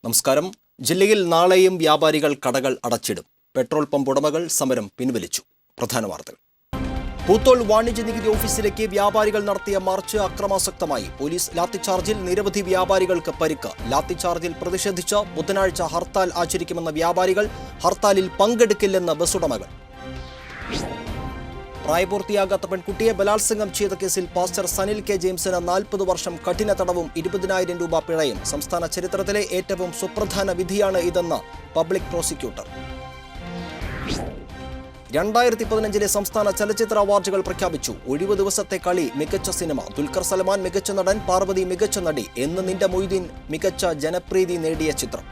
നമസ്കാരം. ജില്ലയിൽ നാളെയും വ്യാപാരികൾ കടകൾ അടച്ചിടും. പെട്രോൾ പമ്പ് ഉടമകൾ സമരം പിൻവലിച്ചു. പ്രധാന വാർത്തകൾ. പൂത്തോൾ വാണിജ്യ നികുതി ഓഫീസിലേക്ക് വ്യാപാരികൾ നടത്തിയ മാർച്ച് അക്രമാസക്തമായി. പോലീസ് ലാത്തിച്ചാർജിൽ നിരവധി വ്യാപാരികൾക്ക് പരിക്ക്. ലാത്തിച്ചാർജിൽ പ്രതിഷേധിച്ച് ബുധനാഴ്ച ഹർത്താൽ ആചരിക്കുമെന്ന വ്യാപാരികൾ ഹർത്താലിൽ പങ്കെടുക്കില്ലെന്ന് ബസ് ഉടമകൾ. പ്രായപൂർത്തിയാകാത്ത പെൺകുട്ടിയെ ബലാത്സംഗം ചെയ്ത കേസിൽ പാസ്റ്റർ സനിൽ കെ ജെയിംസിന് 40 വർഷം കഠിന തടവും 20,000 രൂപ പിഴയും. സംസ്ഥാന ചരിത്രത്തിലെ ഏറ്റവും സുപ്രധാന വിധിയാണ് ഇതെന്ന് പബ്ലിക് പ്രോസിക്യൂട്ടർ. 2015 സംസ്ഥാന ചലച്ചിത്ര അവാർഡുകൾ പ്രഖ്യാപിച്ചു. ഒഴിവ് ദിവസത്തെ കളി മികച്ച സിനിമ. ദുൽഖർ സൽമാൻ മികച്ച നടൻ, പാർവതി മികച്ച നടി, എന്ന് നിന്റെ മൊയ്തീൻ മികച്ച ജനപ്രീതി നേടിയ ചിത്രം.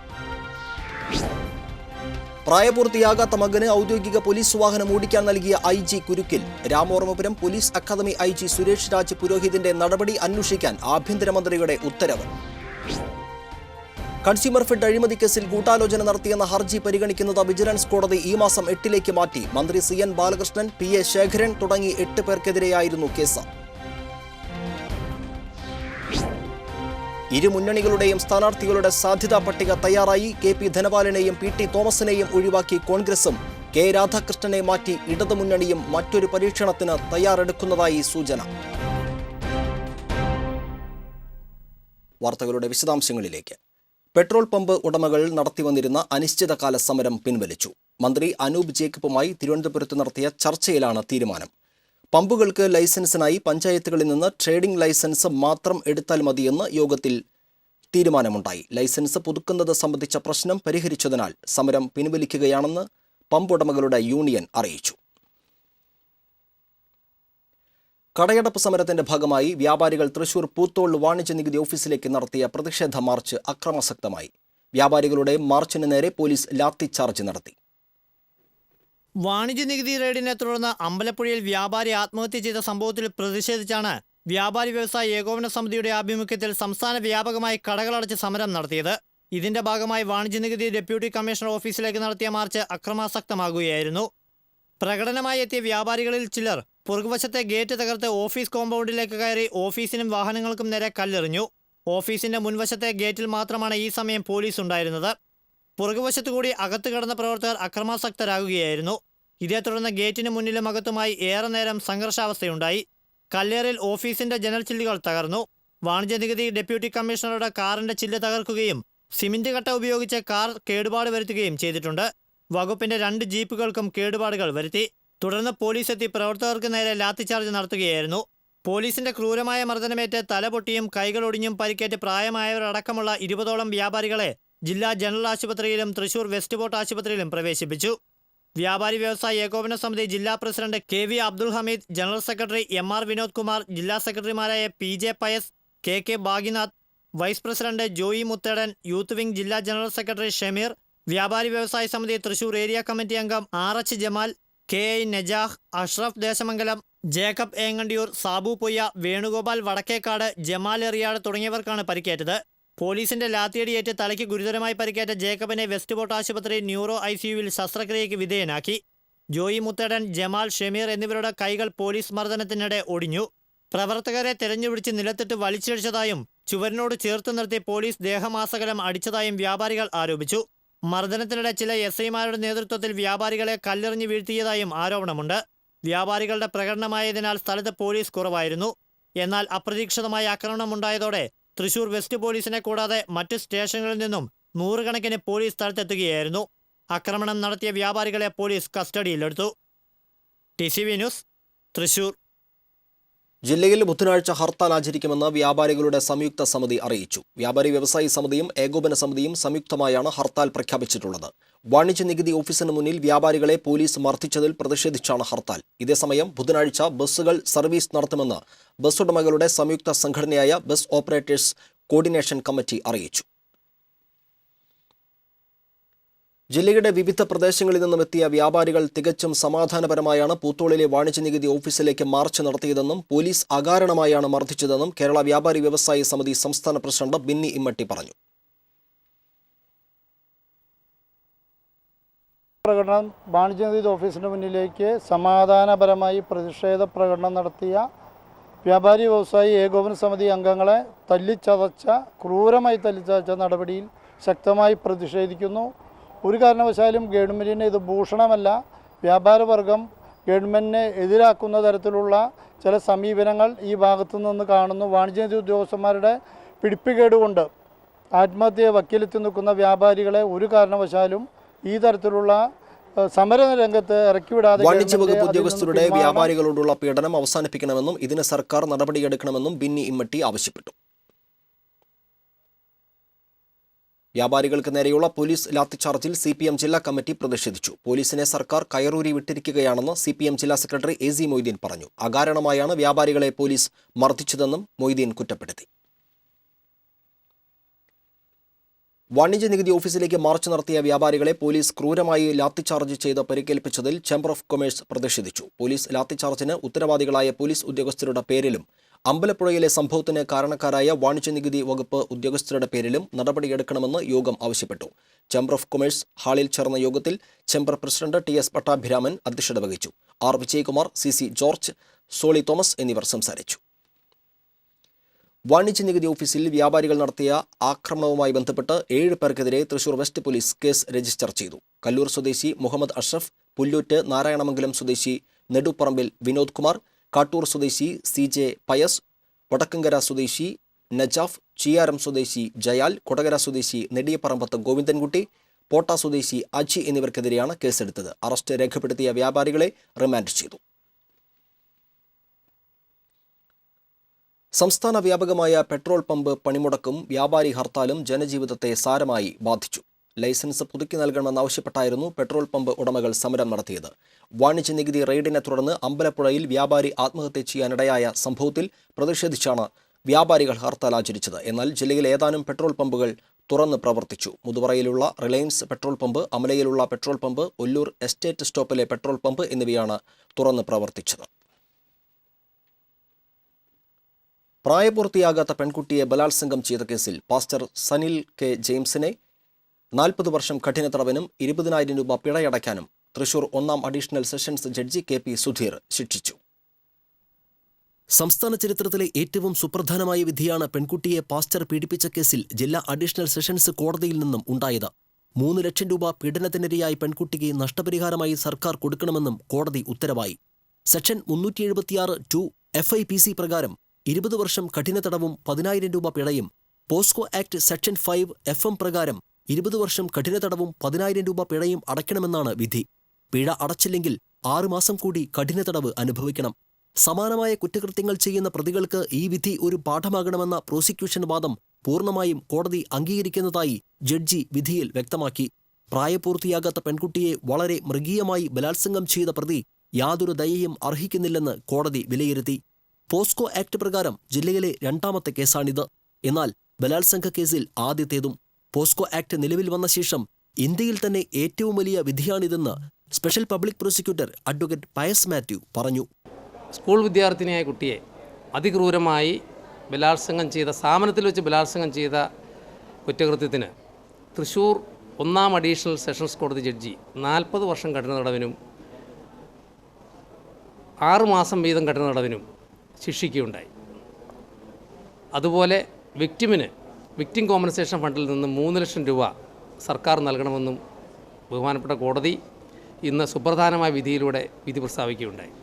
പ്രായപൂർത്തിയാകാത്ത മകന് ഔദ്യോഗിക പോലീസ് വാഹനം ഓടിക്കാൻ നൽകിയ IG കുരുക്കിൽ. Ramavarmapuram police academy IG Suresh Raj പുരോഹിതിന്റെ നടപടി അന്വേഷിക്കാൻ ആഭ്യന്തരമന്ത്രിയുടെ ഉത്തരവ്. കൺസ്യൂമർ ഫെഡ് അഴിമതി കേസിൽ ഗൂഢാലോചന നടത്തിയെന്ന ഹർജി പരിഗണിക്കുന്നത് വിജിലൻസ് കോടതി ഈ മാസം 8 മാറ്റി. മന്ത്രി CN ബാലകൃഷ്ണൻ, PA ശേഖരൻ തുടങ്ങി 8 പേർക്കെതിരെയായിരുന്നു കേസ്. ഇരു മുന്നണികളുടെയും സ്ഥാനാർത്ഥികളുടെ സാധ്യതാ പട്ടിക തയ്യാറായി. KP ധനപാലനെയും PT തോമസിനെയും ഒഴിവാക്കി കോൺഗ്രസും. K രാധാകൃഷ്ണനെ മാറ്റി ഇടതുമുന്നണിയും മറ്റൊരു പരീക്ഷണത്തിന് തയ്യാറെടുക്കുന്നതായി സൂചന. വാർത്തകളുടെ വിശദാംശങ്ങളിലേക്ക്. പെട്രോൾ പമ്പ് ഉടമകൾ നടത്തിവന്നിരുന്ന അനിശ്ചിതകാല സമരം പിൻവലിച്ചു. മന്ത്രി അനൂപ് ജേക്കബുമായി തിരുവനന്തപുരത്ത് നടത്തിയ ചർച്ചയിലാണ് തീരുമാനം. പമ്പുകൾക്ക് ലൈസൻസിനായി പഞ്ചായത്തുകളിൽ നിന്ന് ട്രേഡിംഗ് ലൈസൻസ് മാത്രം എടുത്താൽ മതിയെന്ന് യോഗത്തിൽ തീരുമാനമുണ്ടായി. ലൈസൻസ് പുതുക്കുന്നത് സംബന്ധിച്ച പ്രശ്നം പരിഹരിച്ചതിനാൽ സമരം പിൻവലിക്കുകയാണെന്ന് പമ്പ് ഉടമകളുടെ യൂണിയൻ അറിയിച്ചു. കടയടപ്പ് സമരത്തിന്റെ ഭാഗമായി വ്യാപാരികൾ തൃശൂർ പൂത്തോൾ വാണിജ്യ നികുതി ഓഫീസിലേക്ക് നടത്തിയ പ്രതിഷേധ മാർച്ച് അക്രമാസക്തമായി. വ്യാപാരികളുടെ മാർച്ചിന് നേരെ പോലീസ് ലാത്തിച്ചാർജ് നടത്തി. വാണിജ്യ നികുതി റെയ്ഡിനെ തുടർന്ന് അമ്പലപ്പുഴയിൽ വ്യാപാരി ആത്മഹത്യ ചെയ്ത സംഭവത്തിൽ പ്രതിഷേധിച്ചാണ് വ്യാപാരി വ്യവസായ ഏകോപന സമിതിയുടെ ആഭിമുഖ്യത്തിൽ സംസ്ഥാന വ്യാപകമായി കടകളടച്ച് സമരം നടത്തിയത്. ഇതിന്റെ ഭാഗമായി വാണിജ്യ നികുതി ഡെപ്യൂട്ടി കമ്മീഷണർ ഓഫീസിലേക്ക് നടത്തിയ മാർച്ച് അക്രമാസക്തമാകുകയായിരുന്നു. പ്രകടനമായി എത്തിയ വ്യാപാരികളിൽ ചിലർ പുറകുവശത്തെ ഗേറ്റ് തകർത്ത് ഓഫീസ് കോമ്പൗണ്ടിലേക്ക് കയറി ഓഫീസിനും വാഹനങ്ങൾക്കും നേരെ കല്ലെറിഞ്ഞു. ഓഫീസിന്റെ മുൻവശത്തെ ഗേറ്റിൽ മാത്രമാണ് ഈ സമയം പോലീസ് ഉണ്ടായിരുന്നത്. പുറകുവശത്തുകൂടി അകത്ത് കടന്ന പ്രവർത്തകർ അക്രമാസക്തരാകുകയായിരുന്നു. ഇതേ തുടർന്ന് ഗേറ്റിന് മുന്നിലും അകത്തുമായി ഏറെ നേരം സംഘർഷാവസ്ഥയുണ്ടായി. കല്ലേറിൽ ഓഫീസിന്റെ ജനൽ ചില്ലുകൾ തകർന്നു. വാണിജ്യ നികുതി ഡെപ്യൂട്ടി കമ്മീഷണറുടെ കാറിന്റെ ചില്ല് തകർക്കുകയും സിമന്റ് കട്ട ഉപയോഗിച്ച് കാർ കേടുപാട് വരുത്തുകയും ചെയ്തിട്ടുണ്ട്. വകുപ്പിന്റെ 2 ജീപ്പുകൾക്കും കേടുപാടുകൾ വരുത്തി. തുടർന്ന് പോലീസ് എത്തി പ്രവർത്തകർക്ക് നേരെ ലാത്തിച്ചാർജ് നടത്തുകയായിരുന്നു. പോലീസിന്റെ ക്രൂരമായ മർദ്ദനമേറ്റ് തലപൊട്ടിയും കൈകളൊടിഞ്ഞും പരിക്കേറ്റ് പ്രായമായവരടക്കമുള്ള 20ഓളം വ്യാപാരികളെ ജില്ലാ ജനറൽ ആശുപത്രിയിലും തൃശൂർ വെസ്റ്റ് പോർട്ട് ആശുപത്രിയിലും പ്രവേശിപ്പിച്ചു. വ്യാപാരി വ്യവസായ ഏകോപന സമിതി ജില്ലാ president KV Abdul Hameed, general secretary MR Vinod Kumar, ജില്ലാ സെക്രട്ടറിമാരായ PJ Pius, KK Bhagyanath, vice president Joy Muthedan, youth wing ജില്ലാ ജനറൽ സെക്രട്ടറി ഷമീർ, വ്യാപാരി വ്യവസായ സമിതി തൃശൂർ ഏരിയ കമ്മിറ്റി അംഗം RH ജമാൽ, KI നജാഹ്, അഷ്റഫ് ദേശമംഗലം, ജേക്കബ് ഏങ്ങണ്ടിയൂർ, സാബു പൊയ്യ, വേണുഗോപാൽ വടക്കേക്കാട്, ജമാൽ എറിയാട് തുടങ്ങിയവർക്കാണ് പരിക്കേറ്റത്. പോലീസിന്റെ ലാത്തിയടിയേറ്റ് തലയ്ക്ക് ഗുരുതരമായി പരിക്കേറ്റ ജേക്കബിനെ വെസ്റ്റ് പോർട്ട് ആശുപത്രി ന്യൂറോ ICUവിൽ ശസ്ത്രക്രിയയ്ക്ക് വിധേയനാക്കി. ജോയി മുത്തേടൻ, ജമാൽ, ഷമീർ എന്നിവരുടെ കൈകൾ പോലീസ് മർദ്ദനത്തിനിടെ ഒടിഞ്ഞു. പ്രവർത്തകരെ തെരഞ്ഞുപിടിച്ച് നിലത്തിട്ട് വലിച്ചിടിച്ചതായും ചുവരിനോട് ചേർത്ത് നിർത്തി പോലീസ് ദേഹമാസകലം അടിച്ചതായും വ്യാപാരികൾ ആരോപിച്ചു. മർദ്ദനത്തിനിടെ ചില SIമാരുടെ നേതൃത്വത്തിൽ വ്യാപാരികളെ കല്ലെറിഞ്ഞ് വീഴ്ത്തിയതായും ആരോപണമുണ്ട്. വ്യാപാരികളുടെ പ്രകടനമായതിനാൽ സ്ഥലത്ത് പോലീസ് കുറവായിരുന്നു. എന്നാൽ അപ്രതീക്ഷിതമായ ആക്രമണമുണ്ടായതോടെ തൃശൂർ വെസ്റ്റ് പോലീസിനെ കൂടാതെ മറ്റ് സ്റ്റേഷനുകളിൽ നിന്നും 100 കണക്കിന് പോലീസ് സ്ഥലത്തെത്തുകയായിരുന്നു. ആക്രമണം നടത്തിയ വ്യാപാരികളെ പോലീസ് കസ്റ്റഡിയിലെടുത്തു. TCV news, Thrissur. ജില്ലയിൽ ബുധനാഴ്ച ഹർത്താൽ ആചരിക്കുമെന്ന് വ്യാപാരികളുടെ സംയുക്ത സമിതി അറിയിച്ചു. വ്യാപാരി വ്യവസായി സമിതിയും ഏകോപന സമിതിയും സംയുക്തമായാണ് ഹർത്താൽ പ്രഖ്യാപിച്ചിട്ടുള്ളത്. വാണിജ്യ നികുതി ഓഫീസിന് മുന്നിൽ വ്യാപാരികളെ പോലീസ് മർദ്ദിച്ചതിൽ പ്രതിഷേധിച്ചാണ് ഹർത്താൽ. ഇതേസമയം ബുധനാഴ്ച ബസ്സുകൾ സർവീസ് നടത്തുമെന്ന് ബസ് ഉടമകളുടെ സംയുക്ത സംഘടനയായ ബസ് ഓപ്പറേറ്റേഴ്സ് കോർഡിനേഷൻ കമ്മിറ്റി അറിയിച്ചു. ജില്ലയുടെ വിവിധ പ്രദേശങ്ങളിൽ നിന്നും എത്തിയ വ്യാപാരികൾ തികച്ചും സമാധാനപരമായാണ് പൂത്തോളിലെ വാണിജ്യ നികുതി ഓഫീസിലേക്ക് മാർച്ച് നടത്തിയതെന്നും പോലീസ് അകാരണമായാണ് മർദ്ദിച്ചതെന്നും കേരള വ്യാപാരി വ്യവസായി സമിതി സംസ്ഥാന പ്രസിഡന്റ് ബിന്നി ഇമ്മട്ടി പറഞ്ഞു. പ്രകടനം വാണിജ്യ നികുതി ഓഫീസിന് മുന്നിലേക്ക് സമാധാനപരമായി പ്രതിഷേധ പ്രകടനം നടത്തിയ വ്യാപാരി വ്യവസായി ഏകോപന സമിതി അംഗങ്ങളെ ക്രൂരമായി തല്ലിച്ചതച്ച നടപടിയിൽ ശക്തമായി പ്രതിഷേധിക്കുന്നു. ഒരു കാരണവശാലും ഗവൺമെൻറ്റിന് ഇത് ഭൂഷണമല്ല. വ്യാപാരവർഗം ഗവൺമെൻറ്റിനെ എതിരാക്കുന്ന തരത്തിലുള്ള ചില സമീപനങ്ങൾ ഈ ഭാഗത്തു നിന്ന് കാണുന്നു. വാണിജ്യ ഉദ്യോഗസ്ഥന്മാരുടെ പിടിപ്പുകേട് കൊണ്ട് ആത്മഹത്യയെ വക്കീലെത്തി നിൽക്കുന്ന വ്യാപാരികളെ ഒരു കാരണവശാലും ഈ തരത്തിലുള്ള സമര രംഗത്ത് ഇറക്കിവിടാതെ വാണിജ്യ വകുപ്പ് ഉദ്യോഗസ്ഥരുടെ വ്യാപാരികളോടുള്ള പീഡനം അവസാനിപ്പിക്കണമെന്നും ഇതിന് സർക്കാർ നടപടിയെടുക്കണമെന്നും ബിന്നി ഇമ്മട്ടി ആവശ്യപ്പെട്ടു. വ്യാപാരികൾക്ക് നേരെയുള്ള പോലീസ് ലാത്തിച്ചാർജിൽ CPM ജില്ലാ കമ്മിറ്റി പ്രതിഷേധിച്ചു. പോലീസിനെ സർക്കാർ കയറൂരി വിട്ടിരിക്കുകയാണെന്ന് CPM ജില്ലാ സെക്രട്ടറി AZ മൊയ്തീൻ പറഞ്ഞു. അകാരണമായാണ് വ്യാപാരികളെ പോലീസ് മർദ്ദിച്ചതെന്നും മൊയ്തീൻ കുറ്റപ്പെടുത്തി. വാണിജ്യ നികുതി ഓഫീസിലേക്ക് മാർച്ച് നടത്തിയ വ്യാപാരികളെ പോലീസ് ക്രൂരമായി ലാത്തിച്ചാർജ് ചെയ്ത് പരിക്കേൽപ്പിച്ചതിൽ ചേംബർ ഓഫ് കൊമേഴ്സ് പ്രതിഷേധിച്ചു. പോലീസ് ലാത്തിച്ചാർജിന് ഉത്തരവാദികളായ പോലീസ് ഉദ്യോഗസ്ഥരുടെ പേരിലും അമ്പലപ്പുഴയിലെ സംഭവത്തിന് കാരണക്കാരായ വാണിജ്യ നികുതി വകുപ്പ് ഉദ്യോഗസ്ഥരുടെ പേരിലും നടപടിയെടുക്കണമെന്ന് യോഗം ആവശ്യപ്പെട്ടു. ചേംബർ ഓഫ് കൊമേഴ്സ് ഹാളിൽ ചേർന്ന യോഗത്തിൽ ചേംബർ പ്രസിഡന്റ് TS പട്ടാഭിരാമൻ അധ്യക്ഷത വഹിച്ചു. R Vijayakumar, CC George, Soly Thomas എന്നിവർ സംസാരിച്ചു. വാണിജ്യ നികുതി ഓഫീസിൽ വ്യാപാരികൾ നടത്തിയ ആക്രമണവുമായി ബന്ധപ്പെട്ട് 7 പേർക്കെതിരെ Thrissur west police case register ചെയ്തു. കല്ലൂർ സ്വദേശി മുഹമ്മദ് അഷ്റഫ്, പുല്ലൂറ്റ് നാരായണമംഗലം സ്വദേശി നെടുപ്പറമ്പിൽ വിനോദ് കുമാർ, കാട്ടൂർ സ്വദേശി CJ പയസ്, വടക്കങ്കര സ്വദേശി നജാഫ്, ചിയാരം സ്വദേശി ജയാൽ, കൊടകര സ്വദേശി നെടിയപ്പറമ്പത്ത് ഗോവിന്ദൻകുട്ടി, പോട്ട സ്വദേശി അജി എന്നിവർക്കെതിരെയാണ് കേസെടുത്തത്. അറസ്റ്റ് രേഖപ്പെടുത്തിയ വ്യാപാരികളെ റിമാൻഡ് ചെയ്തു. സംസ്ഥാന വ്യാപകമായ പെട്രോൾ പമ്പ് പണിമുടക്കും വ്യാപാരി ഹർത്താലും ജനജീവിതത്തെ സാരമായി ബാധിച്ചു. ലൈസൻസ് പുതുക്കി നൽകണമെന്നാവശ്യപ്പെട്ടായിരുന്നു പെട്രോൾ പമ്പ് ഉടമകൾ സമരം നടത്തിയത്. വാണിജ്യ നികുതി റെയ്ഡിനെ തുടർന്ന് അമ്പലപ്പുഴയിൽ വ്യാപാരി ആത്മഹത്യ ചെയ്യാനിടയായ സംഭവത്തിൽ പ്രതിഷേധിച്ചാണ് വ്യാപാരികൾ ഹർത്താൽ ആചരിച്ചത്. എന്നാൽ ജില്ലയിൽ ഏതാനും പെട്രോൾ പമ്പുകൾ തുറന്ന് പ്രവർത്തിച്ചു. മുതുവറയിലുള്ള റിലയൻസ് പെട്രോൾ പമ്പ്, അമലയിലുള്ള പെട്രോൾ പമ്പ്, ഒല്ലൂർ എസ്റ്റേറ്റ് സ്റ്റോപ്പിലെ പെട്രോൾ പമ്പ് എന്നിവയാണ് തുറന്ന് പ്രവർത്തിച്ചത്. പ്രായപൂർത്തിയാകാത്ത പെൺകുട്ടിയെ ബലാത്സംഗം ചെയ്ത കേസിൽ പാസ്റ്റർ സനിൽ K. ജെയിംസിനെ 40 വർഷം കഠിന തടവിനും 20,000 രൂപ പിഴയടയ്ക്കാനും തൃശൂർ 1ാം additional sessions judge KP Sudheer ശിക്ഷിച്ചു. സംസ്ഥാന ചരിത്രത്തിലെ ഏറ്റവും സുപ്രധാനമായ വിധിയാണ് പെൺകുട്ടിയെ പാസ്റ്റർ പീഡിപ്പിച്ച കേസിൽ ജില്ലാ അഡീഷണൽ സെഷൻസ് കോടതിയിൽ നിന്നും ഉണ്ടായത്. 3 ലക്ഷം രൂപ പീഡനത്തിനിരയായ പെൺകുട്ടിക്ക് നഷ്ടപരിഹാരമായി സർക്കാർ കൊടുക്കണമെന്നും കോടതി ഉത്തരവായി. സെക്ഷൻ 376(2) FIPC പ്രകാരം 20 വർഷം കഠിന തടവും 10,000 രൂപ പിഴയും, പോസ്കോ ആക്ട് സെക്ഷൻ 5 FM പ്രകാരം 20 വർഷം കഠിന തടവും 10,000 രൂപ പിഴയും അടയ്ക്കണമെന്നാണ് വിധി. പിഴ അടച്ചില്ലെങ്കിൽ 6 മാസം കൂടി കഠിന തടവ് അനുഭവിക്കണം. സമാനമായ കുറ്റകൃത്യങ്ങൾ ചെയ്യുന്ന പ്രതികൾക്ക് ഈ വിധി ഒരു പാഠമാകണമെന്ന പ്രോസിക്യൂഷൻ വാദം പൂർണ്ണമായും കോടതി അംഗീകരിക്കുന്നതായി ജഡ്ജി വിധിയിൽ വ്യക്തമാക്കി. പ്രായപൂർത്തിയാകാത്ത പെൺകുട്ടിയെ വളരെ മൃഗീയമായി ബലാത്സംഗം ചെയ്ത പ്രതി യാതൊരു ദയയും അർഹിക്കുന്നില്ലെന്ന് കോടതി വിലയിരുത്തി. പോസ്കോ ആക്ട് പ്രകാരം ജില്ലയിലെ 2ാമത്തെ കേസാണിത്. എന്നാൽ ബലാത്സംഗ കേസിൽ ആദ്യത്തേതും. പോസ്കോ ആക്ട് നിലവിൽ വന്ന ശേഷം ഇന്ത്യയിൽ തന്നെ ഏറ്റവും വലിയ വിധിയാണിതെന്ന് special public prosecutor advocate Pius Mathew പറഞ്ഞു. സ്കൂൾ വിദ്യാർത്ഥിനിയായ കുട്ടിയെ അതിക്രൂരമായി ബലാത്സംഗം ചെയ്ത, സ്ഥാപനത്തിൽ വെച്ച് ബലാത്സംഗം ചെയ്ത കുറ്റകൃത്യത്തിന് തൃശൂർ 1ാം അഡീഷണൽ സെഷൻസ് കോടതി ജഡ്ജി 40 വർഷം കഠിന തടവിനും 6 മാസം വീതം കഠിന തടവിനും ശിക്ഷിക്കുകയുണ്ടായി. അതുപോലെ വിക്ടിം കോമ്പൻസേഷൻ ഫണ്ടിൽ നിന്ന് 3 ലക്ഷം രൂപ സർക്കാർ നൽകണമെന്നും ബഹുമാനപ്പെട്ട കോടതി ഇന്ന് സുപ്രധാനമായ വിധിയിലൂടെ വിധി പ്രസ്താവിക്കുകയുണ്ടായി.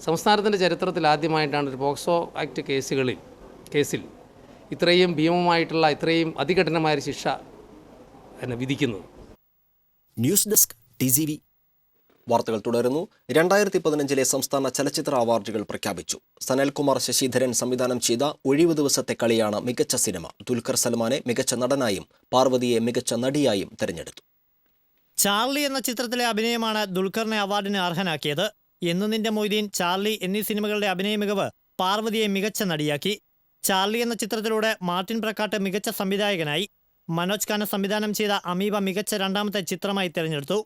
സംസ്ഥാനത്തിൻ്റെ ചരിത്രത്തിൽ ആദ്യമായിട്ടാണ് ഒരു പോക്സോ ആക്ട് കേസിൽ ഇത്രയും ഭീമമായിട്ടുള്ള, ഇത്രയും അതികഠിനമായ ശിക്ഷ വിധിക്കുന്നത്. News desk TGV. വാർത്തകൾ തുടരുന്നു. 2015 സംസ്ഥാന ചലച്ചിത്ര അവാർഡുകൾ പ്രഖ്യാപിച്ചു. സനൽകുമാർ ശശിധരൻ സംവിധാനം ചെയ്ത ഒഴിവു ദിവസത്തെ കളിയാണ് മികച്ച സിനിമ. ദുൽഖർ സൽമാനെ മികച്ച നടനായും പാർവതിയെ മികച്ച നടിയായും തെരഞ്ഞെടുത്തു. ചാർലി എന്ന ചിത്രത്തിലെ അഭിനയമാണ് ദുൽഖറിനെ അവാർഡിന് അർഹനാക്കിയത്. എന്ന് നിന്റെ മൊയ്തീൻ, ചാർലി എന്നീ സിനിമകളുടെ അഭിനയ മികവ് പാർവതിയെ മികച്ച നടിയാക്കി. ചാർലി എന്ന ചിത്രത്തിലൂടെ മാർട്ടിൻ പ്രക്കാട്ട് മികച്ച സംവിധായകനായി. മനോജ് ഖാന സംവിധാനം ചെയ്ത അമീബ മികച്ച 2ാമത്തെ ചിത്രമായി തിരഞ്ഞെടുത്തു.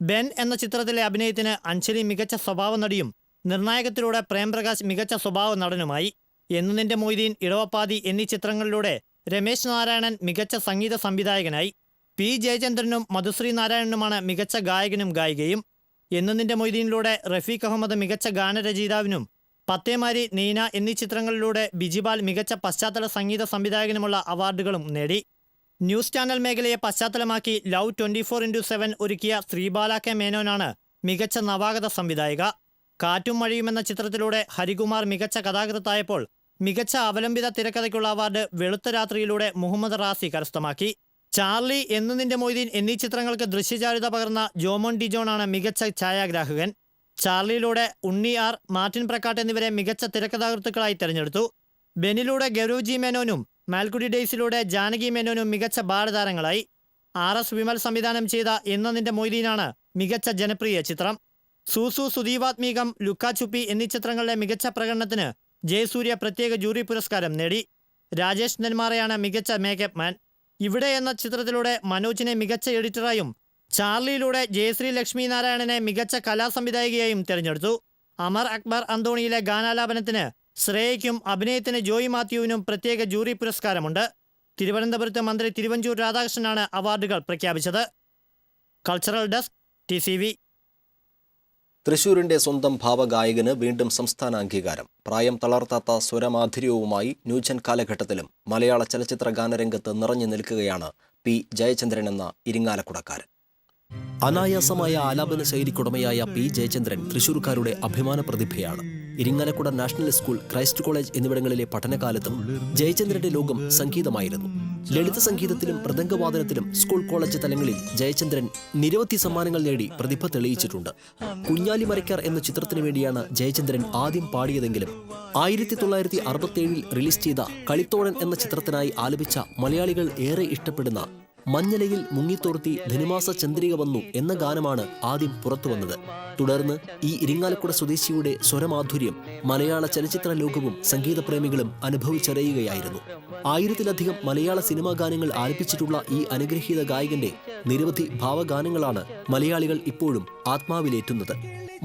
ബെൻ എന്ന ചിത്രത്തിലെ അഭിനയത്തിന് അഞ്ജലി മികച്ച സ്വഭാവ നടിയും നിർണായകത്തിലൂടെ പ്രേംപ്രകാശ് മികച്ച സ്വഭാവ നടനുമായി. എന്ന് നിന്റെ മൊയ്തീൻ, ഇടവപ്പാതി എന്നീ ചിത്രങ്ങളിലൂടെ രമേശ് നാരായണൻ മികച്ച സംഗീത സംവിധായകനായി. P. ജയചന്ദ്രനും മധുശ്രീ നാരായണനുമാണ് മികച്ച ഗായകനും ഗായികയും. എന്ന് നിന്റെ മൊയ്തീനിലൂടെ റഫീഖ് അഹമ്മദ് മികച്ച ഗാനരചയിതാവിനും പത്തേമാരി, നീന എന്നീ ചിത്രങ്ങളിലൂടെ ബിജിപാൽ മികച്ച പശ്ചാത്തല സംഗീത സംവിധായകനുമുള്ള അവാർഡുകളും നേടി. ന്യൂസ് ചാനൽ മേഖലയെ പശ്ചാത്തലമാക്കി ലവ് 24x7 ഒരുക്കിയ ശ്രീബാല കെ മേനോനാണ് മികച്ച നവാഗത സംവിധായിക. കാറ്റും മഴയും എന്ന ചിത്രത്തിലൂടെ ഹരികുമാർ മികച്ച കഥാകൃത്തായപ്പോൾ മികച്ച അവലംബിത തിരക്കഥയ്ക്കുള്ള അവാർഡ് വെളുത്ത രാത്രിയിലൂടെ മുഹമ്മദ് റാസി കരസ്ഥമാക്കി. ചാർലി, എന്ന് നിന്റെ മൊയ്തീൻ എന്നീ ചിത്രങ്ങൾക്ക് ദൃശ്യചാരുത പകർന്ന ജോമോൻ ഡിജോണാണ് മികച്ച ഛായാഗ്രാഹകൻ. ചാർലിയിലൂടെ ഉണ്ണി ആർ, മാർട്ടിൻ പ്രക്കാട്ട് എന്നിവരെ മികച്ച തിരക്കഥാകൃത്തുക്കളായി തെരഞ്ഞെടുത്തു. ബെനിലൂടെ ഗൗരവ് ജി മേനോനും മാൽക്കുടി ഡേയ്സിലൂടെ ജാനകി മേനോനും മികച്ച ബാലതാരങ്ങളായി. RS വിമൽ സംവിധാനം ചെയ്ത എന്ന് നിന്റെ മൊയ്തീനാണ് മികച്ച ജനപ്രിയ ചിത്രം. സൂസു, സുദീവാത്മീകം, ലുക്കാചുപ്പി എന്നീ ചിത്രങ്ങളിലെ മികച്ച പ്രകടനത്തിന് ജയസൂര്യ പ്രത്യേക ജൂറി പുരസ്കാരം നേടി. രാജേഷ് നെന്മാറയാണ് മികച്ച മേക്കപ്പ് മാൻ. ഇവിടെ എന്ന ചിത്രത്തിലൂടെ മനോജിനെ മികച്ച എഡിറ്ററായും ചാർലിയിലൂടെ ജയശ്രീ ലക്ഷ്മി നാരായണനെ മികച്ച കലാസംവിധായികയായും തിരഞ്ഞെടുത്തു. അമർ അക്ബർ അന്തോണിയിലെ ഗാനാലാപനത്തിന് ശ്രേയയ്ക്കും അഭിനയത്തിന് ജോയി മാത്യുവിനും പ്രത്യേക ജൂറി പുരസ്കാരമുണ്ട്. തിരുവനന്തപുരത്ത് മന്ത്രി തിരുവഞ്ചൂർ രാധാകൃഷ്ണനാണ് അവാർഡുകൾ പ്രഖ്യാപിച്ചത്. Cultural desk, TCV. തൃശൂരിന്റെ സ്വന്തം ഭാവഗായകന് വീണ്ടും സംസ്ഥാന അംഗീകാരം. പ്രായം തളർത്താത്ത സ്വരമാധുര്യവുമായി ന്യൂജൻ കാലഘട്ടത്തിലും മലയാള ചലച്ചിത്ര ഗാനരംഗത്ത് നിറഞ്ഞു നിൽക്കുകയാണ് P. ജയചന്ദ്രൻ എന്ന ഇരിങ്ങാലക്കുടക്കാരൻ. അനായാസമായ ആലാപന ശൈലിക്കുടമയായ P. ജയചന്ദ്രൻ തൃശൂർക്കാരുടെ അഭിമാന പ്രതിഭയാണ്. Irinjalakuda national school, Christ college എന്നിവിടങ്ങളിലെ പഠനകാലത്തും ജയചന്ദ്രന്റെ ലോകം സംഗീതമായിരുന്നു. ലളിത സംഗീതത്തിലും മൃദംഗവാദനത്തിലും സ്കൂൾ, കോളേജ് തലങ്ങളിൽ ജയചന്ദ്രൻ നിരവധി സമ്മാനങ്ങൾ നേടി പ്രതിഭ തെളിയിച്ചിട്ടുണ്ട്. കുഞ്ഞാലി മരക്കാർ എന്ന ചിത്രത്തിനു വേണ്ടിയാണ് ജയചന്ദ്രൻ ആദ്യം പാടിയതെങ്കിലും 1967 റിലീസ് ചെയ്ത കളിത്തോഴൻ എന്ന ചിത്രത്തിനായി ആലപിച്ച മലയാളികൾ ഏറെ ഇഷ്ടപ്പെടുന്ന മഞ്ഞലയിൽ മുങ്ങിത്തോർത്തി ധനുമാസ ചന്ദ്രിക വന്നു എന്ന ഗാനമാണ് ആദ്യം പുറത്തുവന്നത്. തുടർന്ന് ഈ ഇരിങ്ങാലക്കുട സ്വദേശിയുടെ സ്വരമാധുര്യം മലയാള ചലച്ചിത്ര ലോകവും സംഗീതപ്രേമികളും അനുഭവിച്ചറിയുകയായിരുന്നു. 1000-ലധികം മലയാള സിനിമാ ഗാനങ്ങൾ ആലപിച്ചിട്ടുള്ള ഈ അനുഗ്രഹീത ഗായകന്റെ നിരവധി ഭാവഗാനങ്ങളാണ് മലയാളികൾ ഇപ്പോഴും ആത്മാവിലേറ്റുന്നത്.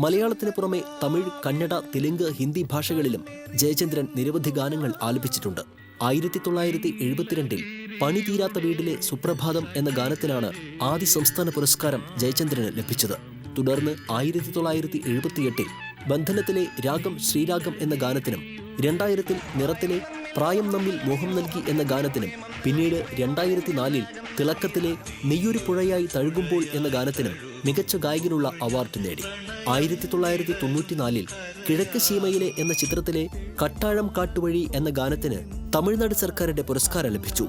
മലയാളത്തിന് പുറമെ തമിഴ്, കന്നഡ, തെലുങ്ക്, ഹിന്ദി ഭാഷകളിലും ജയചന്ദ്രൻ നിരവധി ഗാനങ്ങൾ ആലപിച്ചിട്ടുണ്ട്. 1972 പണി തീരാത്ത വീട്ടിലെ സുപ്രഭാതം എന്ന ഗാനത്തിനാണ് ആദ്യ സംസ്ഥാന പുരസ്കാരം ജയചന്ദ്രന് ലഭിച്ചത്. തുടർന്ന് 1978 ബന്ധനത്തിലെ രാഗം ശ്രീരാഗം എന്ന ഗാനത്തിനും 2000 നിറത്തിലെ പ്രായം നമ്മിൽ മോഹം നൽകി എന്ന ഗാനത്തിനും പിന്നീട് 2004 തിളക്കത്തിലെ നെയ്യൊരു പുഴയായി തഴുകുമ്പോൾ എന്ന ഗാനത്തിനും മികച്ച ഗായകനുള്ള അവാർഡ് നേടി. 1994 കിഴക്ക് സീമയിലെ എന്ന ചിത്രത്തിലെ കട്ടാഴം കാട്ടുവഴി എന്ന ഗാനത്തിന് തമിഴ്നാട് സർക്കാരിന്റെ പുരസ്കാരം ലഭിച്ചു.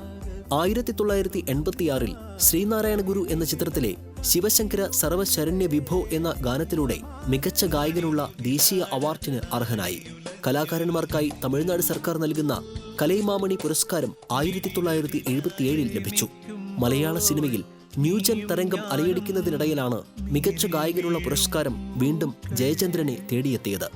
1986 ശ്രീനാരായണ ഗുരു എന്ന ചിത്രത്തിലെ ശിവശങ്കര സർവശരണ്യ വിഭോ എന്ന ഗാനത്തിലൂടെ മികച്ച ഗായകനുള്ള ദേശീയ അവാർഡിന് അർഹനായി. കലാകാരന്മാർക്കായി തമിഴ്നാട് സർക്കാർ നൽകുന്ന കലൈമാമണി പുരസ്കാരം 1977 ലഭിച്ചു. മലയാള സിനിമയിൽ ന്യൂജൻ തരംഗം അലയടിക്കുന്നതിനിടയിലാണ് മികച്ച ഗായകനുള്ള പുരസ്കാരം വീണ്ടും ജയചന്ദ്രനെ തേടിയെത്തിയത്.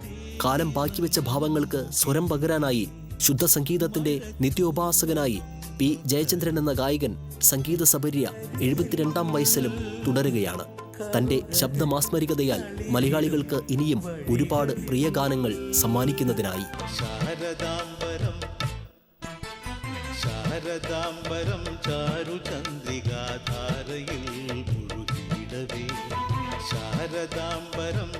കാലം ബാക്കിവെച്ച ഭാവങ്ങൾക്ക് സ്വരം പകരാനായി ശുദ്ധ സംഗീതത്തിന്റെ നിത്യോപാസകനായി P. ജയചന്ദ്രൻ എന്ന ഗായകൻ സംഗീത സപര്യ 72-ാം വയസ്സിലും തുടരുകയാണ്. തന്റെ ശബ്ദമാസ്മരികതയാൽ മലയാളികൾക്ക് ഇനിയും ഒരുപാട് പ്രിയ ഗാനങ്ങൾ സമ്മാനിക്കുന്നതിനായി. ശാരദാംബരം ചാരുചന്ദ്രികാധാരയിൽ മുഴുകിയിടവേ ശാരദാംബരം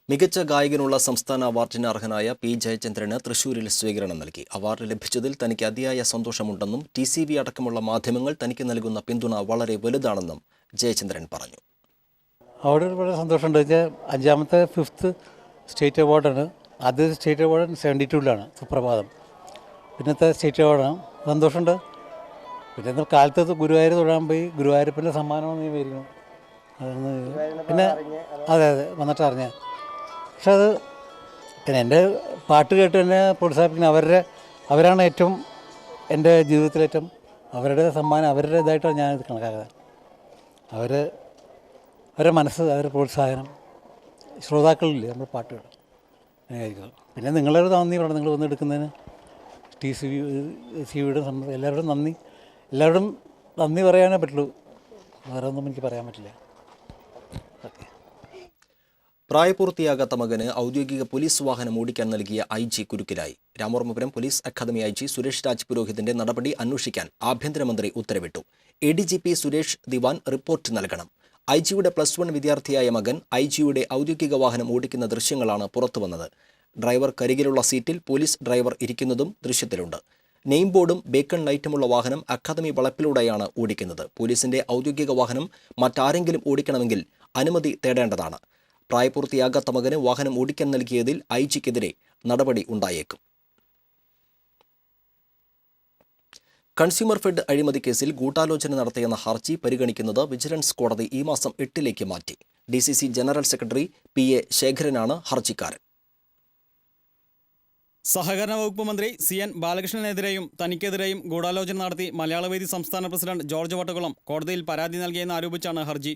മികച്ച ഗായകനുള്ള സംസ്ഥാന അവാർഡിന് അർഹനായ P. ജയചന്ദ്രന് തൃശൂരിൽ സ്വീകരണം നൽകി. അവാർഡ് ലഭിച്ചതിൽ തനിക്ക് അതിയായ സന്തോഷമുണ്ടെന്നും TCV അടക്കമുള്ള മാധ്യമങ്ങൾ തനിക്ക് നൽകുന്ന പിന്തുണ വളരെ വലുതാണെന്നും ജയചന്ദ്രൻ പറഞ്ഞു. അവിടെ വളരെ സന്തോഷമുണ്ട്. 5ാമത്തെ 5th സ്റ്റേറ്റ് അവാർഡാണ്. ആദ്യത്തെ സ്റ്റേറ്റ് അവാർഡ് 72-ലാണ് സുപ്രഭാതം. പിന്നത്തെ സ്റ്റേറ്റ് അവാർഡാണ്. സന്തോഷമുണ്ട്. പിന്നെ കാലത്ത് ഗുരുവായൂർ തൊഴാൻ പോയി. ഗുരുവായൂരപ്പൻ്റെ സമ്മാനമെന്ന് ഞാൻ മേടിക്കണം. പിന്നെ അതെ വന്നിട്ട് അറിഞ്ഞ. പക്ഷെ അത് പിന്നെ എൻ്റെ പാട്ട് കേട്ട് എന്നെ പ്രോത്സാഹിപ്പിക്കുന്ന അവരാണ് ഏറ്റവും എൻ്റെ ജീവിതത്തിലേറ്റവും അവരുടെ സമ്മാനം, അവരുടെ ഇതായിട്ടാണ് ഞാനിത് കണക്കാക്കുന്നത്. അവരുടെ മനസ്സ്, അവരുടെ പ്രോത്സാഹനം, ശ്രോതാക്കളില്ലേ നമ്മൾ പാട്ട് കേൾക്കും. പിന്നെ നിങ്ങളൊരു നന്ദി പറയണം. നിങ്ങൾ വന്നെടുക്കുന്നതിന് TCVയുടെ എല്ലാവരോടും നന്ദി. എല്ലാവരോടും നന്ദി പറയാനേ പറ്റുള്ളൂ. വേറെ ഒന്നും എനിക്ക് പറയാൻ പറ്റില്ല. പ്രായപൂർത്തിയാകാത്ത മകന് ഔദ്യോഗിക പോലീസ് വാഹനം ഓടിക്കാൻ നൽകിയ IG കുരുക്കിലായി. Ramavarmapuram police academy IG Suresh Raj പുരോഹിതിന്റെ നടപടി അന്വേഷിക്കാൻ ആഭ്യന്തരമന്ത്രി ഉത്തരവിട്ടു. ADGP സുരേഷ് ദിവാൻ റിപ്പോർട്ട് നൽകണം. IG-യുടെ +1 വിദ്യാർത്ഥിയായ മകൻ IG-യുടെ ഔദ്യോഗിക വാഹനം ഓടിക്കുന്ന ദൃശ്യങ്ങളാണ് പുറത്തുവന്നത്. ഡ്രൈവർക്കരികിലുള്ള സീറ്റിൽ പോലീസ് ഡ്രൈവർ ഇരിക്കുന്നതും ദൃശ്യത്തിലുണ്ട്. നെയിം ബോർഡും ബേക്കൺ ലൈറ്റുമുള്ള വാഹനം അക്കാദമി വളപ്പിലൂടെയാണ് ഓടിക്കുന്നത്. പോലീസിന്റെ ഔദ്യോഗിക വാഹനം മറ്റാരെങ്കിലും ഓടിക്കണമെങ്കിൽ അനുമതി തേടേണ്ടതാണ്. പ്രായപൂർത്തിയാകാത്ത മകന് വാഹനം ഓടിക്കാൻ നൽകിയതിൽ IG-ക്കെതിരെ നടപടി ഉണ്ടായേക്കും. കൺസ്യൂമർ ഫെഡ് അഴിമതി കേസിൽ ഗൂഢാലോചന നടത്തിയെന്ന ഹർജി പരിഗണിക്കുന്നത് വിജിലൻസ് കോടതി ഈ മാസം 8 മാറ്റി. DCC general secretary PA ശേഖരനാണ് ഹർജിക്കാരൻ. സഹകരണ വകുപ്പ് മന്ത്രി CN ബാലകൃഷ്ണനെതിരെയും തനിക്കെതിരെയും ഗൂഢാലോചന നടത്തി മലയാളവേദി സംസ്ഥാന പ്രസിഡന്റ് ജോർജ് വട്ടകുളം കോടതിയിൽ പരാതി നൽകിയെന്ന് ആരോപിച്ചാണ് ഹർജി.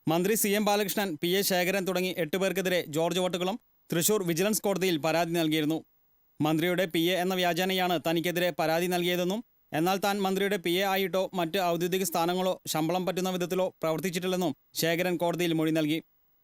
മന്ത്രി CM ബാലകൃഷ്ണൻ, PA ശേഖരൻ തുടങ്ങി 8 പേർക്കെതിരെ ജോർജ് വട്ടകുളം തൃശൂർ വിജിലൻസ് കോടതിയിൽ പരാതി നൽകിയിരുന്നു. മന്ത്രിയുടെ PA എന്ന വ്യാജേനയാണ് തനിക്കെതിരെ പരാതി നൽകിയതെന്നും എന്നാൽ താൻ മന്ത്രിയുടെ PA ആയിട്ടോ മറ്റ് ഔദ്യോഗിക സ്ഥാനങ്ങളോ ശമ്പളം പറ്റുന്ന വിധത്തിലോ പ്രവർത്തിച്ചിട്ടില്ലെന്നും ശേഖരൻ കോടതിയിൽ മൊഴി നൽകി.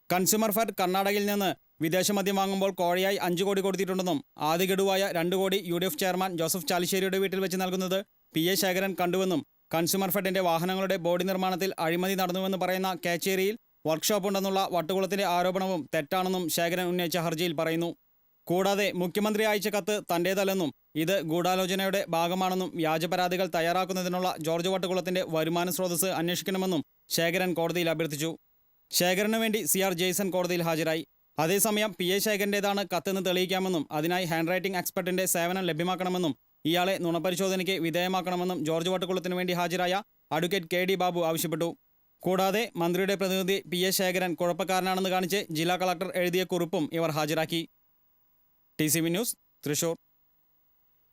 കൺസ്യൂമർ ഫെഡ് കർണാടകയിൽ നിന്ന് വിദേശ മദ്യം വാങ്ങുമ്പോൾ കോഴയായി 5 കോടി കൊടുത്തിട്ടുണ്ടെന്നും ആദ്യ ഗഡുവായ 2 കോടി UDF ചെയർമാൻ ജോസഫ് ചാലിശ്ശേരിയുടെ വീട്ടിൽ വെച്ച് നൽകുന്നത് PA ശേഖരൻ കണ്ടുവെന്നും കൺസ്യൂമർ ഫെഡിന്റെ വാഹനങ്ങളുടെ ബോഡി നിർമ്മാണത്തിൽ അഴിമതി നടന്നുവെന്ന് പറയുന്ന കേച്ചേരിയിൽ വർക്ക്ഷോപ്പ് ഉണ്ടെന്നുള്ള വട്ടുകുളത്തിന്റെ ആരോപണവും തെറ്റാണെന്നും ശേഖരൻ ഉന്നയിച്ച ഹർജിയിൽ പറയുന്നു. കൂടാതെ മുഖ്യമന്ത്രി അയച്ച കത്ത് തന്റേതല്ലെന്നും ഇത് ഗൂഢാലോചനയുടെ ഭാഗമാണെന്നും വ്യാജപരാതികൾ തയ്യാറാക്കുന്നതിനുള്ള ജോർജ് വട്ടുകുളത്തിന്റെ വരുമാന സ്രോതസ് അന്വേഷിക്കണമെന്നും ശേഖരൻ കോടതിയിൽ അഭ്യർത്ഥിച്ചു. ശേഖരനു വേണ്ടി CR ജെയ്സൺ കോടതിയിൽ ഹാജരായി. അതേസമയം PA ശേഖരന്റേതാണ് കത്തെന്ന് തെളിയിക്കാമെന്നും അതിനായി ഹാൻഡ് റൈറ്റിംഗ് എക്സ്പെർട്ടിന്റെ സേവനം ലഭ്യമാക്കണമെന്നും ഇയാളെ നുണപരിശോധനയ്ക്ക് വിധേയമാക്കണമെന്നും ജോർജ് വട്ടുകുളത്തിനു വേണ്ടി ഹാജരായ അഡ്വക്കേറ്റ് KD ബാബു ആവശ്യപ്പെട്ടു. കൂടാതെ മന്ത്രിയുടെ പ്രതിനിധി PA ശേഖരൻ കുഴപ്പക്കാരനാണെന്ന് കാണിച്ച് ജില്ലാ കളക്ടർ എഴുതിയ കുറിപ്പും ഇവർ ഹാജരാക്കി. TCV news, Thrissur.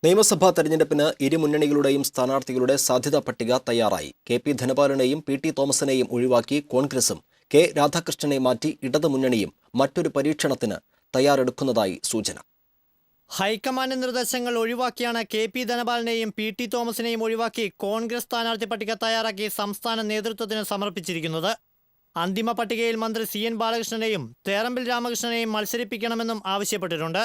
നിയമസഭാ തെരഞ്ഞെടുപ്പിന് ഇരു മുന്നണികളുടെയും സ്ഥാനാർത്ഥികളുടെ സാധ്യതാ പട്ടിക തയ്യാറായി. KP ധനപാലനെയും PT തോമസിനെയും ഒഴിവാക്കി കോൺഗ്രസും K രാധാകൃഷ്ണനെ മാറ്റി ഇടതു മുന്നണിയും മറ്റൊരു പരീക്ഷണത്തിന് തയ്യാറെടുക്കുന്നതായി സൂചന. ഹൈക്കമാൻഡ് നിർദ്ദേശങ്ങൾ ഒഴിവാക്കിയാണ് KP ധനപാലനെയും PT തോമസിനെയും ഒഴിവാക്കി കോൺഗ്രസ് സ്ഥാനാർത്ഥി പട്ടിക തയ്യാറാക്കി സംസ്ഥാന നേതൃത്വത്തിന് സമർപ്പിച്ചിരിക്കുന്നത്. അന്തിമ പട്ടികയിൽ മന്ത്രി CN ബാലകൃഷ്ണനെയും തേറമ്പിൽ രാമകൃഷ്ണനെയും മത്സരിപ്പിക്കണമെന്നും ആവശ്യപ്പെട്ടിട്ടുണ്ട്.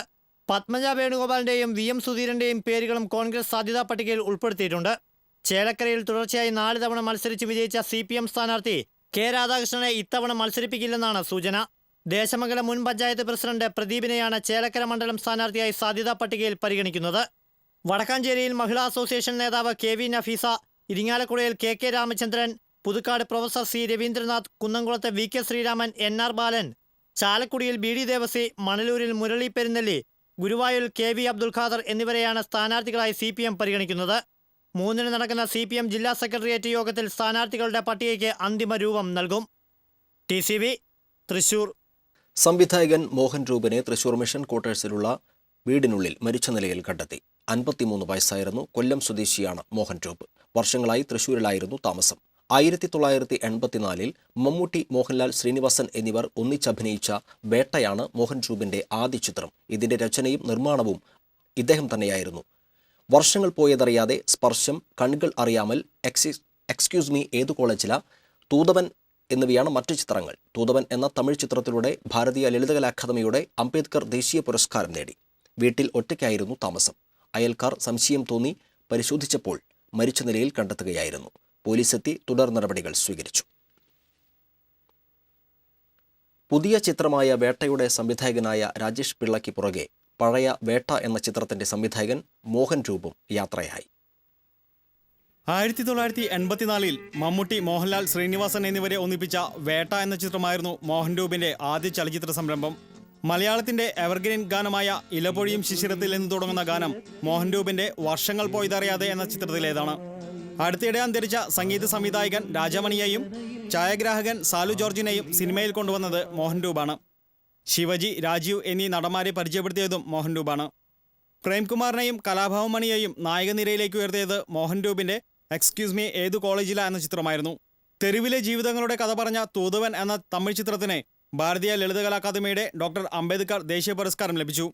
പത്മജ വേണുഗോപാലിന്റെയും VM സുധീരന്റെയും പേരുകളും കോൺഗ്രസ് സാധ്യതാ പട്ടികയിൽ ഉൾപ്പെടുത്തിയിട്ടുണ്ട്. ചേലക്കരയിൽ തുടർച്ചയായി 4 തവണ മത്സരിച്ച് വിജയിച്ച CPM സ്ഥാനാർത്ഥി K രാധാകൃഷ്ണനെ ഇത്തവണ മത്സരിപ്പിക്കില്ലെന്നാണ് സൂചന. ദേശമംഗലം മുൻ പഞ്ചായത്ത് പ്രസിഡന്റ് പ്രദീപിനെയാണ് ചേലക്കര മണ്ഡലം സ്ഥാനാർത്ഥിയായി സാധ്യതാ പട്ടികയിൽ പരിഗണിക്കുന്നത്. വടക്കാഞ്ചേരിയിൽ മഹിളാ അസോസിയേഷൻ നേതാവ് KV നഫീസ, ഇരിങ്ങാലക്കുടയിൽ KK Ramachandran, Puthukkad professor C Raveendranath, കുന്നംകുളത്ത് VK ശ്രീരാമൻ, NR ബാലൻ, ചാലക്കുടിയിൽ BD ദേവസി, മണലൂരിൽ മുരളി പെരുന്നെല്ലി, ഗുരുവായൂരിൽ KV അബ്ദുൽ ഖാദർ എന്നിവരെയാണ് സ്ഥാനാർത്ഥികളായി CPM പരിഗണിക്കുന്നത്. 3-ന് നടക്കുന്ന CPM ജില്ലാ സെക്രട്ടേറിയറ്റ് യോഗത്തിൽ സ്ഥാനാർത്ഥികളുടെ പട്ടികയ്ക്ക് അന്തിമ രൂപം നൽകും. TCV, തൃശൂർ. സംവിധായകൻ മോഹൻ രൂപനെ തൃശൂർ മിഷൻ ക്വാർട്ടേഴ്സിലുള്ള വീടിനുള്ളിൽ മരിച്ച നിലയിൽ കണ്ടെത്തി. 53 വയസ്സായിരുന്നു. കൊല്ലം സ്വദേശിയാണ് മോഹൻ രൂപ്. വർഷങ്ങളായി തൃശൂരിലായിരുന്നു താമസം. 1984-ൽ മമ്മൂട്ടി, മോഹൻലാൽ, ശ്രീനിവാസൻ എന്നിവർ ഒന്നിച്ചഭിനയിച്ച വേട്ടയാണ് മോഹൻ രൂപിന്റെ ആദ്യ ചിത്രം. ഇതിന്റെ രചനയും നിർമ്മാണവും ഇദ്ദേഹം തന്നെയായിരുന്നു. വർഷങ്ങൾ പോയതറിയാതെ, സ്പർശം, കണ്ണുകൾ അറിയാമൽ, എക്സ്ക്യൂസ് മീ, ഏതു കോളേജില, തൂതവൻ എന്നിവയാണ് മറ്റു ചിത്രങ്ങൾ. തൂതവൻ എന്ന തമിഴ് ചിത്രത്തിലൂടെ ഭാരതീയ ലളിതകലാ അക്കാദമിയുടെ അംബേദ്കർ ദേശീയ പുരസ്കാരം നേടി. വീട്ടിൽ ഒറ്റയ്ക്കായിരുന്നു താമസം. അയൽക്കാർ സംശയം തോന്നി പരിശോധിച്ചപ്പോൾ മരിച്ച നിലയിൽ കണ്ടെത്തുകയായിരുന്നു. പോലീസെത്തി തുടർ നടപടികൾ സ്വീകരിച്ചു. പുതിയ ചിത്രമായ വേട്ടയുടെ സംവിധായകനായ രാജേഷ് പിള്ളയ്ക്ക് പുറകെ പഴയ വേട്ട എന്ന ചിത്രത്തിന്റെ സംവിധായകൻ മോഹൻ രൂപും യാത്രയായി. 1984-ൽ മമ്മൂട്ടി, മോഹൻലാൽ, ശ്രീനിവാസൻ എന്നിവരെ ഒന്നിപ്പിച്ച വേട്ട എന്ന ചിത്രമായിരുന്നു മോഹൻ രൂപിന്റെ ആദ്യ ചലച്ചിത്ര സംരംഭം. മലയാളത്തിന്റെ എവർഗ്രീൻ ഗാനമായ ഇലപൊഴിയും ശിശിരത്തിൽ എന്ന് തുടങ്ങുന്ന ഗാനം മോഹൻ രൂപിന്റെ വർഷങ്ങൾ പോയതറിയാതെ എന്ന ചിത്രത്തിലേതാണ്. അടുത്തിടെ അന്തരിച്ച സംഗീത സംവിധായകൻ രാജമണിയെയും ഛായാഗ്രാഹകൻ സാലു ജോർജിനെയും സിനിമയിൽ കൊണ്ടുവന്നത് മോഹൻ രൂപാണ്. ശിവജി, രാജീവ് എന്നീ നടന്മാരെ പരിചയപ്പെടുത്തിയതും മോഹൻ രൂപാണ്. പ്രേംകുമാറിനെയും കലാഭവൻ മണിയെയും നായകനിരയിലേക്ക് ഉയർത്തിയത് മോഹൻ രൂപിന്റെ എക്സ്ക്യൂസ് മീ, ഏതു കോളേജില എന്ന ചിത്രമായിരുന്നു. തെരുവിലെ ജീവിതങ്ങളുടെ കഥ പറഞ്ഞ തൂതുവൻ എന്ന തമിഴ് ചിത്രത്തിന് ഭാരതീയ ലളിതകലാ അക്കാദമിയുടെ ഡോക്ടർ അംബേദ്കർ ദേശീയ പുരസ്കാരം ലഭിച്ചു.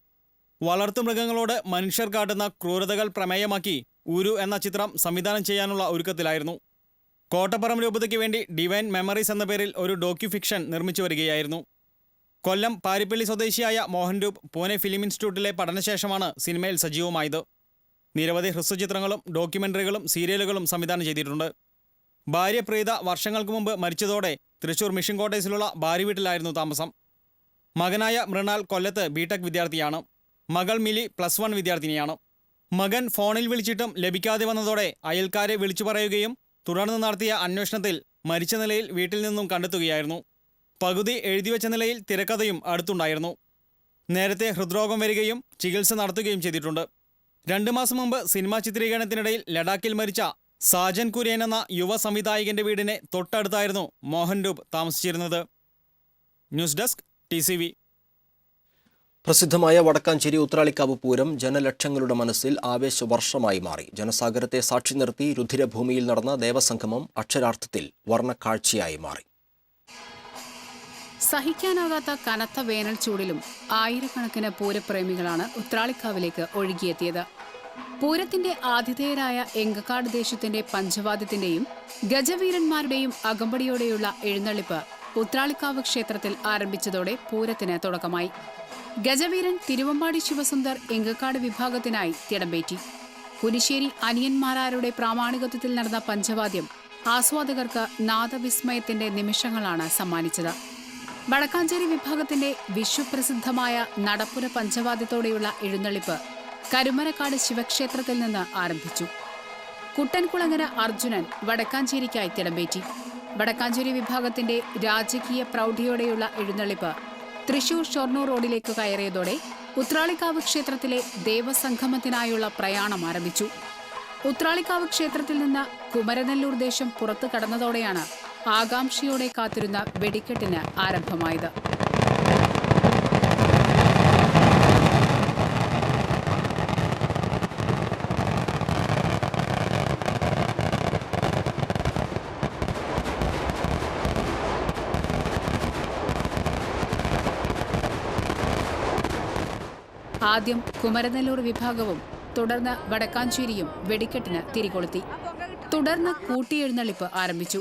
വളർത്തുമൃഗങ്ങളോട് മനുഷ്യർ കാട്ടുന്ന ക്രൂരതകൾ പ്രമേയമാക്കി ഉരു എന്ന ചിത്രം സംവിധാനം ചെയ്യാനുള്ള ഒരുക്കത്തിലായിരുന്നു. കോട്ടപ്പുറം രൂപതയ്ക്ക് വേണ്ടി ഡിവൈൻ മെമ്മറീസ് എന്ന പേരിൽ ഒരു ഡോക്യു ഫിക്ഷൻ നിർമ്മിച്ചു വരികയായിരുന്നു. കൊല്ലം പാരിപ്പള്ളി സ്വദേശിയായ മോഹൻ രൂപ് പൂനെ ഫിലിം ഇൻസ്റ്റിറ്റ്യൂട്ടിലെ പഠനശേഷമാണ് സിനിമയിൽ സജീവമായത്. നിരവധി ഹ്രസ്വചിത്രങ്ങളും ഡോക്യുമെൻ്ററികളും സീരിയലുകളും സംവിധാനം ചെയ്തിട്ടുണ്ട്. ഭാര്യ പ്രീത വർഷങ്ങൾക്ക് മുമ്പ് മരിച്ചതോടെ തൃശൂർ മിഷൻ ക്വാർട്ടേഴ്സിലുള്ള ഭാര്യ വീട്ടിലായിരുന്നു താമസം. മകനായ മൃണാൽ കൊല്ലത്ത് ബിടെക് വിദ്യാർത്ഥിയാണ്. മകൾ മിലി +1 വിദ്യാർത്ഥിനിയാണ്. മകൻ ഫോണിൽ വിളിച്ചിട്ടും ലഭിക്കാതെ വന്നതോടെ അയൽക്കാരെ വിളിച്ചു പറയുകയും തുടർന്ന് നടത്തിയ അന്വേഷണത്തിൽ മരിച്ച നിലയിൽ വീട്ടിൽ നിന്നും കണ്ടെത്തുകയായിരുന്നു. പകുതി എഴുതിവെച്ച നിലയിൽ തിരക്കഥയും അടുത്തുണ്ടായിരുന്നു. നേരത്തെ ഹൃദ്രോഗം വരികയും ചികിത്സ നടത്തുകയും ചെയ്തിട്ടുണ്ട്. 2 മാസം മുമ്പ് സിനിമാ ചിത്രീകരണത്തിനിടയിൽ ലഡാക്കിൽ മരിച്ച സാജൻ കുര്യൻ എന്ന യുവ സംവിധായകന്റെ വീടിന് തൊട്ടടുത്തായിരുന്നു മോഹൻ രൂപ് താമസിച്ചിരുന്നത്. News desk TCV. പ്രസിദ്ധമായ വടക്കാഞ്ചേരി ഉത്രാളിക്കാവ് പൂരം ജനലക്ഷങ്ങളുടെ മനസ്സിൽ ആവേശവർഷമായി മാറി. ജനസാഗരത്തെ സാക്ഷി നിർത്തി രുധിരഭൂമിയിൽ നടന്ന ദേവസംഗമം അക്ഷരാർത്ഥത്തിൽ വർണ്ണക്കാഴ്ചയായി മാറി. സഹിക്കാനാകാത്ത കനത്ത വേനൽ ചൂടിലും ആയിരക്കണക്കിന് പൂരപ്രേമികളാണ് ഉത്രാളിക്കാവിലേക്ക് ഒഴുകിയെത്തിയത്. പൂരത്തിന്റെ ആതിഥേയരായ എങ്കക്കാട് ദേശത്തിന്റെ പഞ്ചവാദ്യത്തിന്റെയും ഗജവീരന്മാരുടെയും അകമ്പടിയോടെയുള്ള എഴുന്നള്ളിപ്പ് ഉത്രാളിക്കാവ് ക്ഷേത്രത്തിൽ ആരംഭിച്ചതോടെ പൂരത്തിന് തുടക്കമായി. ഗജവീരൻ തിരുവമ്പാടി ശിവസുന്ദർ എങ്കക്കാട് വിഭാഗത്തിനായി തിടമ്പേറ്റി. കുരിശ്ശേരി അനിയന്മാരാരുടെ പ്രാമാണികത്വത്തിൽ നടന്ന പഞ്ചവാദ്യം ആസ്വാദകർക്ക് നാദവിസ്മയത്തിന്റെ നിമിഷങ്ങളാണ് സമ്മാനിച്ചത്. വടക്കാഞ്ചേരി വിഭാഗത്തിന്റെ വിശ്വപ്രസിദ്ധമായ നടപ്പുര പഞ്ചവാദ്യത്തോടെയുള്ള എഴുന്നള്ളിപ്പ് കരുമരക്കാട് ശിവക്ഷേത്രത്തിൽ നിന്ന് ആരംഭിച്ചു. കുട്ടൻകുളങ്ങര അർജുനൻ വടക്കാഞ്ചേരിക്കായി തിടമ്പേറ്റി. വടക്കാഞ്ചേരി വിഭാഗത്തിന്റെ രാജകീയ പ്രൗഢിയോടെയുള്ള എഴുന്നള്ളിപ്പ് തൃശൂർ ഷൊർണൂർ റോഡിലേക്ക് കയറിയതോടെ ഉത്രാളിക്കാവ് ക്ഷേത്രത്തിലെ ദേവസംഗമത്തിനായുള്ള പ്രയാണം ആരംഭിച്ചു. ഉത്രാളിക്കാവ് ക്ഷേത്രത്തിൽ നിന്ന് കുമരനെല്ലൂർ ദേശം പുറത്തു കടന്നതോടെയാണ് ആകാംക്ഷയോടെ കാത്തിരുന്ന വെടിക്കെട്ടിന് ആരംഭമായത്. ആദ്യം കുമരനെല്ലൂർ വിഭാഗവും തുടർന്ന് വടക്കാഞ്ചേരിയും വെടിക്കെട്ടിന് തിരികൊളുത്തി. തുടർന്ന് കൂട്ടിയെഴുന്നള്ളിപ്പ് ആരംഭിച്ചു.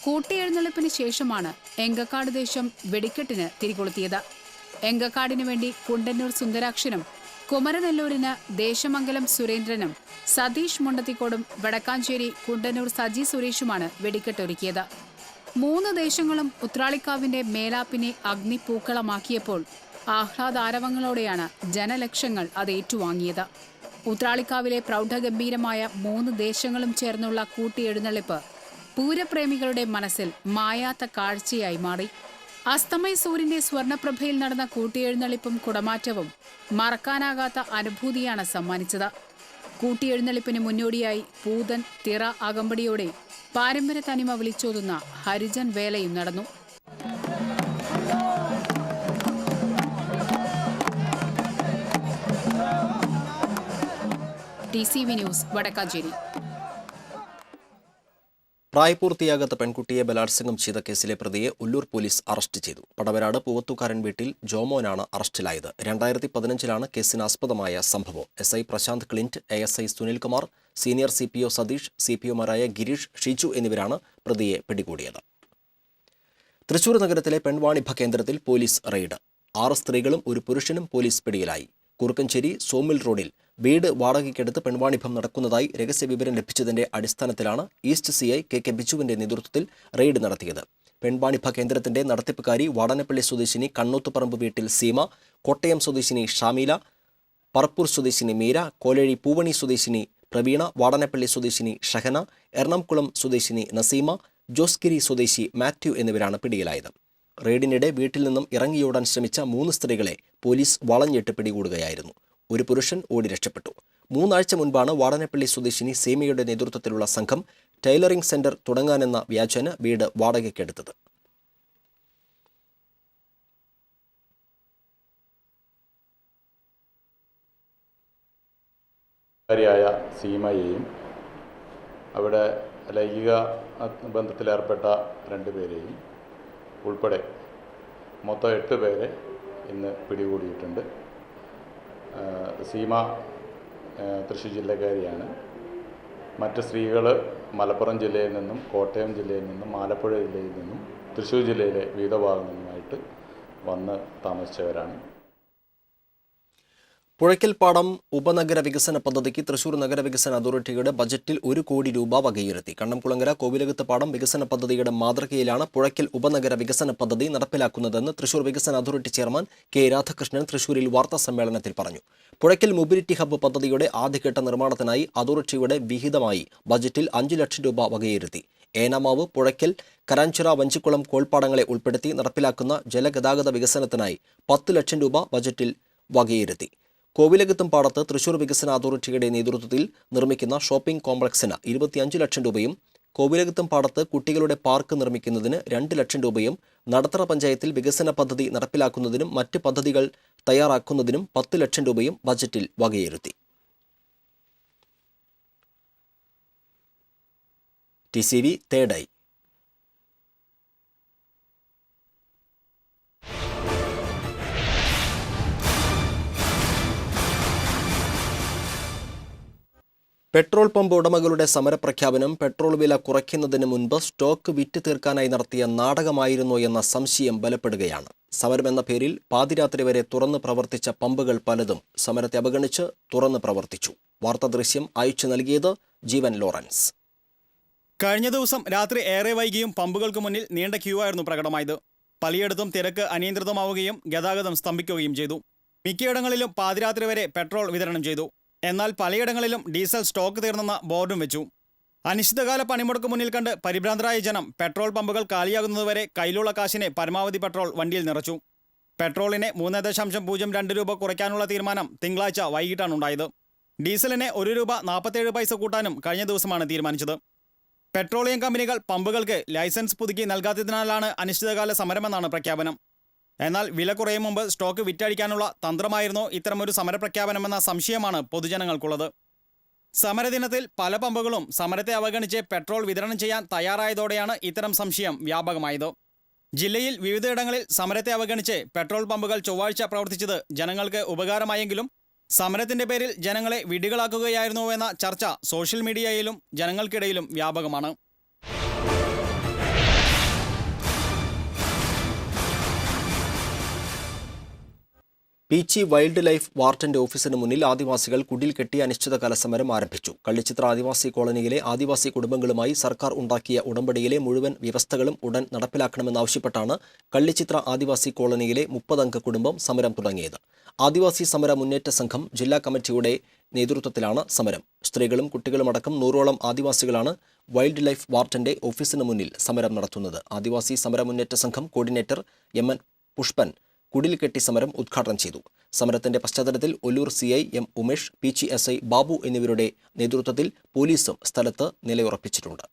കൂട്ടിയെഴുന്നള്ളിപ്പിന് ശേഷമാണ് എങ്കക്കാട് ദേശം വെടിക്കെട്ടിന് തിരികൊളുത്തിയത്. എങ്കക്കാടിനു വേണ്ടി കുണ്ടന്നൂർ സുന്ദരാക്ഷനും കുമരനെല്ലൂരിന് ദേശമംഗലം സുരേന്ദ്രനും സതീഷ് മുണ്ടത്തിക്കോടും വടക്കാഞ്ചേരി കുണ്ടന്നൂർ സജി സുരേഷുമാണ് വെടിക്കെട്ടൊരുക്കിയത്. 3 ദേശങ്ങളും ഉത്രാളിക്കാവിന്റെ മേലാപ്പിനെ അഗ്നിപൂക്കളമാക്കിയപ്പോൾ ആഹ്ലാദാരവങ്ങളോടെയാണ് ജനലക്ഷങ്ങൾ അത് ഏറ്റുവാങ്ങിയത്. ഉത്രാളിക്കാവിലെ പ്രൗഢഗംഭീരമായ 3 ദേശങ്ങളും ചേർന്നുള്ള കൂട്ടിയെഴുന്നള്ളിപ്പ് പൂരപ്രേമികളുടെ മനസ്സിൽ മായാത്ത കാഴ്ചയായി മാറി. അസ്തമയ സൂര്യന്റെ സ്വർണപ്രഭയിൽ നടന്ന കൂട്ടിയെഴുന്നള്ളിപ്പും കുടമാറ്റവും മറക്കാനാകാത്ത അനുഭൂതിയാണ് സമ്മാനിച്ചത്. കൂട്ടിയെഴുന്നള്ളിപ്പിന് മുന്നോടിയായി പൂതൻ തിറ അകമ്പടിയോടെ പാരമ്പര്യ തനിമ വിളിച്ചോതുന്ന ഹരിജൻ വേലയും നടന്നു. TCV news Vadakkanchery. പ്രായപൂർത്തിയാകാത്ത പെൺകുട്ടിയെ ബലാത്സംഗം ചെയ്ത കേസിലെ പ്രതിയെ ഉള്ളൂർ പോലീസ് അറസ്റ്റ് ചെയ്തു. പടവരാട് പൂവത്തുകാരൻ വീട്ടിൽ ജോമോനാണ് അറസ്റ്റിലായത്. 2015 കേസിനാസ്പദമായ സംഭവം. SI Prashanth Clint, ASI Sunilkumar, senior CPO Satheesh, CPOമാരായ ഗിരീഷ്, ഷിജു എന്നിവരാണ് പ്രതിയെ പിടികൂടിയത്. തൃശൂർ നഗരത്തിലെ പെൺവാണിഭ കേന്ദ്രത്തിൽ പോലീസ് റെയ്ഡ്. 6 സ്ത്രീകളും 1 പുരുഷനും പോലീസ് പിടിയിലായി. കുറുക്കഞ്ചേരി സോമിൽ റോഡിൽ വീട് വാടകയ്ക്കെടുത്ത് പെൺവാണിഭം നടക്കുന്നതായി രഹസ്യവിവരം ലഭിച്ചതിന്റെ അടിസ്ഥാനത്തിലാണ് ഈസ്റ്റ് CI KK ബിജുവിന്റെ നേതൃത്വത്തിൽ റെയ്ഡ് നടത്തിയത്. പെൺവാണിഭ കേന്ദ്രത്തിന്റെ നടത്തിപ്പുകാരി വാടനപ്പള്ളി സ്വദേശിനി കണ്ണൂത്തുപറമ്പ് വീട്ടിൽ സീമ, കോട്ടയം സ്വദേശിനി ഷാമീല, പറപ്പൂർ സ്വദേശിനി മീര, കോലഴി പൂവണി സ്വദേശിനി പ്രവീണ, വാടനപ്പള്ളി സ്വദേശിനി ഷഹന, എറണാകുളം സ്വദേശിനി നസീമ, ജോസ്ഗിരി സ്വദേശി മാത്യു എന്നിവരാണ് പിടിയിലായത്. റെയ്ഡിനിടെ വീട്ടിൽ നിന്നും ഇറങ്ങിയോടാൻ ശ്രമിച്ച 3 സ്ത്രീകളെ പോലീസ് വളഞ്ഞിട്ട് പിടികൂടുകയായിരുന്നു. 1 പുരുഷൻ ഓടി രക്ഷപ്പെട്ടു. 3 ആഴ്ച മുൻപാണ് വാടനപ്പള്ളി സ്വദേശിനി സീമയുടെ നേതൃത്വത്തിലുള്ള സംഘം ടൈലറിംഗ് സെന്റർ തുടങ്ങാനെന്ന വ്യാജേന വീട് വാടകയ്ക്കെടുത്തത്. സീമയെയും അവിടെ ലൈംഗിക ബന്ധത്തിലേർപ്പെട്ട 2 പേരെയും ഉൾപ്പെടെ മൊത്തം 8 പേരെ ഇന്ന് പിടികൂടിയിട്ടുണ്ട്. സീമ തൃശ്ശൂർ ജില്ലക്കാരിയാണ്. മറ്റ് സ്ത്രീകൾ മലപ്പുറം ജില്ലയിൽ നിന്നും, കോട്ടയം ജില്ലയിൽ നിന്നും, ആലപ്പുഴ ജില്ലയിൽ നിന്നും, തൃശ്ശൂർ ജില്ലയിലെ വിവിധ ഭാഗങ്ങളിൽ നിന്നുമായിട്ട് വന്ന് താമസിച്ചവരാണ്. പുഴയ്ക്കൽപ്പാടം ഉപനഗര വികസന പദ്ധതിക്ക് തൃശൂർ നഗരവികസന അതോറിറ്റിയുടെ ബജറ്റിൽ 1 കോടി രൂപ വകയിരുത്തി. കണ്ണംകുളങ്ങര കോവിലകത്ത് പാടം വികസന പദ്ധതിയുടെ മാതൃകയിലാണ് പുഴയ്ക്കൽ ഉപനഗര വികസന പദ്ധതി നടപ്പിലാക്കുന്നതെന്ന് തൃശൂർ വികസന അതോറിറ്റി ചെയർമാൻ കെ രാധാകൃഷ്ണൻ തൃശൂരിൽ വാർത്താസമ്മേളനത്തിൽ പറഞ്ഞു. പുഴയ്ക്കൽ മൊബിലിറ്റി ഹബ്ബ് പദ്ധതിയുടെ ആദ്യഘട്ട നിർമ്മാണത്തിനായി അതോറിറ്റിയുടെ വിഹിതമായി ബജറ്റിൽ 5 ലക്ഷം രൂപ വകയിരുത്തി. ഏനാമാവ്, പുഴയ്ക്കൽ, കരാഞ്ചിറ, വഞ്ചിക്കുളം കോൾപ്പാടങ്ങളെ ഉൾപ്പെടുത്തി നടപ്പിലാക്കുന്ന ജലഗതാഗത വികസനത്തിനായി 10 ലക്ഷം രൂപ ബജറ്റിൽ വകയിരുത്തി. കോവിലകത്തും പാടത്ത് തൃശൂർ വികസന അതോറിറ്റിയുടെ നേതൃത്വത്തിൽ നിർമ്മിക്കുന്ന ഷോപ്പിംഗ് കോംപ്ലക്സിന് 25 ലക്ഷം രൂപയും കോവിലകത്തും പാടത്ത് കുട്ടികളുടെ പാർക്ക് നിർമ്മിക്കുന്നതിന് 2 ലക്ഷം രൂപയും നടത്തറ പഞ്ചായത്തിൽ വികസന പദ്ധതി നടപ്പിലാക്കുന്നതിനും മറ്റ് പദ്ധതികൾ തയ്യാറാക്കുന്നതിനും 10 ലക്ഷം രൂപയും ബജറ്റിൽ വകയിരുത്തി. TCV third eye. Petrol pump ഉടമകളുടെ സമരപ്രഖ്യാപനം പെട്രോൾ വില കുറയ്ക്കുന്നതിന് മുൻപ് സ്റ്റോക്ക് വിറ്റ് തീർക്കാനായി നടത്തിയ നാടകമായിരുന്നോ എന്ന സംശയം ബലപ്പെടുകയാണ്. സമരമെന്ന പേരിൽ പാതിരാത്രി വരെ തുറന്ന് പ്രവർത്തിച്ച പമ്പുകൾ പലതും സമരത്തെ അവഗണിച്ച് തുറന്ന് പ്രവർത്തിച്ചു. വാർത്താദൃശ്യം അയച്ചു നൽകിയത് ജീവൻ ലോറൻസ്. കഴിഞ്ഞ ദിവസം രാത്രി ഏറെ വൈകിയും പമ്പുകൾക്ക് മുന്നിൽ നീണ്ട ക്യൂ ആയിരുന്നു പ്രകടമായത്. പലയിടത്തും തിരക്ക് അനിയന്ത്രിതമാവുകയും ഗതാഗതം സ്തംഭിക്കുകയും ചെയ്തു. മിക്കയിടങ്ങളിലും പാതിരാത്രി വരെ പെട്രോൾ വിതരണം ചെയ്തു. എന്നാൽ പലയിടങ്ങളിലും ഡീസൽ സ്റ്റോക്ക് തീർന്നെന്ന ബോർഡും വെച്ചു. അനിശ്ചിതകാല പണിമുടക്ക് മുന്നിൽ കണ്ട് പരിഭ്രാന്തരായ ജനം പെട്രോൾ പമ്പുകൾ കാലിയാകുന്നതുവരെ കയ്യിലുള്ള കാശിനെ പരമാവധി പെട്രോൾ വണ്ടിയിൽ നിറച്ചു. പെട്രോളിനെ 3.02 രൂപ കുറയ്ക്കാനുള്ള തീരുമാനം തിങ്കളാഴ്ച വൈകിട്ടാണ് ഉണ്ടായത്. ഡീസലിനെ 1 രൂപ 47 പൈസ കൂട്ടാനും കഴിഞ്ഞ ദിവസമാണ് തീരുമാനിച്ചത്. പെട്രോളിയം കമ്പനികൾ പമ്പുകൾക്ക് ലൈസൻസ് പുതുക്കി നൽകാത്തതിനാലാണ് അനിശ്ചിതകാല സമരമെന്നാണ് പ്രഖ്യാപനം. എന്നാൽ വില കുറയും മുമ്പ് സ്റ്റോക്ക് വിറ്റഴിക്കാനുള്ള തന്ത്രമായിരുന്നോ ഇത്തരമൊരു സമരപ്രഖ്യാപനമെന്ന സംശയമാണ് പൊതുജനങ്ങൾക്കുള്ളത്. സമരദിനത്തിൽ പല പമ്പുകളും സമരത്തെ അവഗണിച്ച് പെട്രോൾ വിതരണം ചെയ്യാൻ തയ്യാറായതോടെയാണ് ഇത്തരം സംശയം വ്യാപകമായത്. ജില്ലയിൽ വിവിധയിടങ്ങളിൽ സമരത്തെ അവഗണിച്ച് പെട്രോൾ പമ്പുകൾ ചൊവ്വാഴ്ച പ്രവർത്തിച്ചത് ജനങ്ങൾക്ക് ഉപകാരമായെങ്കിലും സമരത്തിന്റെ പേരിൽ ജനങ്ങളെ വിഡ്ഢികളാക്കുകയായിരുന്നുവെന്ന ചർച്ച സോഷ്യൽ മീഡിയയിലും ജനങ്ങൾക്കിടയിലും വ്യാപകമാണ്. പീച്ചി വൈൽഡ് ലൈഫ് വാർഡന്റെ ഓഫീസിന് മുന്നിൽ ആദിവാസികൾ കുടിൽ കെട്ടി അനിശ്ചിതകാല സമരം ആരംഭിച്ചു. കള്ളിച്ചിത്ര ആദിവാസി കോളനിയിലെ ആദിവാസി കുടുംബങ്ങളുമായി സർക്കാർ ഉണ്ടാക്കിയ ഉടമ്പടിയിലെ മുഴുവൻ വ്യവസ്ഥകളും ഉടൻ നടപ്പിലാക്കണമെന്നാവശ്യപ്പെട്ടാണ് കള്ളിച്ചിത്ര ആദിവാസി കോളനിയിലെ 30 അംഗ കുടുംബം സമരം തുടങ്ങിയത്. ആദിവാസി സമര മുന്നേറ്റ സംഘം ജില്ലാ കമ്മിറ്റിയുടെ നേതൃത്വത്തിലാണ് സമരം. സ്ത്രീകളും കുട്ടികളുമടക്കം 100ഓളം ആദിവാസികളാണ് വൈൽഡ് ലൈഫ് വാർഡന്റെ ഓഫീസിന് മുന്നിൽ സമരം നടത്തുന്നത്. ആദിവാസി സമര മുന്നേറ്റ സംഘം കോർഡിനേറ്റർ MN പുഷ്പൻ കുടിൽ കെട്ടി സമരം ഉദ്ഘാടനം ചെയ്തു. സമരത്തിന്റെ പശ്ചാത്തലത്തിൽ Ollur CI M Umesh, Peechi SI Babu എന്നിവരുടെ നേതൃത്വത്തിൽ പോലീസും സ്ഥലത്ത് നിലയുറപ്പിച്ചിട്ടുണ്ട്.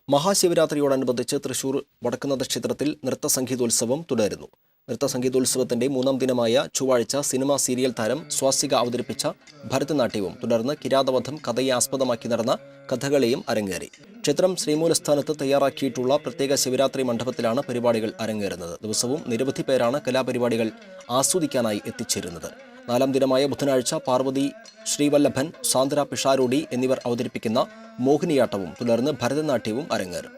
മഹാശിവരാത്രിയോടനുബന്ധിച്ച് തൃശൂർ വടക്കുന്നാഥ ക്ഷേത്രത്തിൽ നൃത്തസംഗീതോത്സവം തുടരുന്നു. നൃത്തസംഗീതോത്സവത്തിന്റെ 3ാം ദിനമായ ചൊവ്വാഴ്ച സിനിമാ സീരിയൽ താരം സ്വാസിക അവതരിപ്പിച്ച ഭരതനാട്യവും തുടർന്ന് കിരാതവധം കഥയെ ആസ്പദമാക്കി നടന്ന കഥകളിയും അരങ്ങേറി. ക്ഷേത്രം ശ്രീമൂലസ്ഥാനത്ത് തയ്യാറാക്കിയിട്ടുള്ള പ്രത്യേക ശിവരാത്രി മണ്ഡപത്തിലാണ് പരിപാടികൾ അരങ്ങേറുന്നത്. ദിവസവും നിരവധി പേരാണ് കലാപരിപാടികൾ ആസ്വദിക്കാനായി എത്തിച്ചേരുന്നത്. 4ാം ദിനമായ ബുധനാഴ്ച പാർവതി ശ്രീവല്ലഭൻ, സാന്ദ്ര പിഷാരോടി എന്നിവർ അവതരിപ്പിക്കുന്ന മോഹിനിയാട്ടവും തുടർന്ന് ഭരതനാട്യവും അരങ്ങേറും.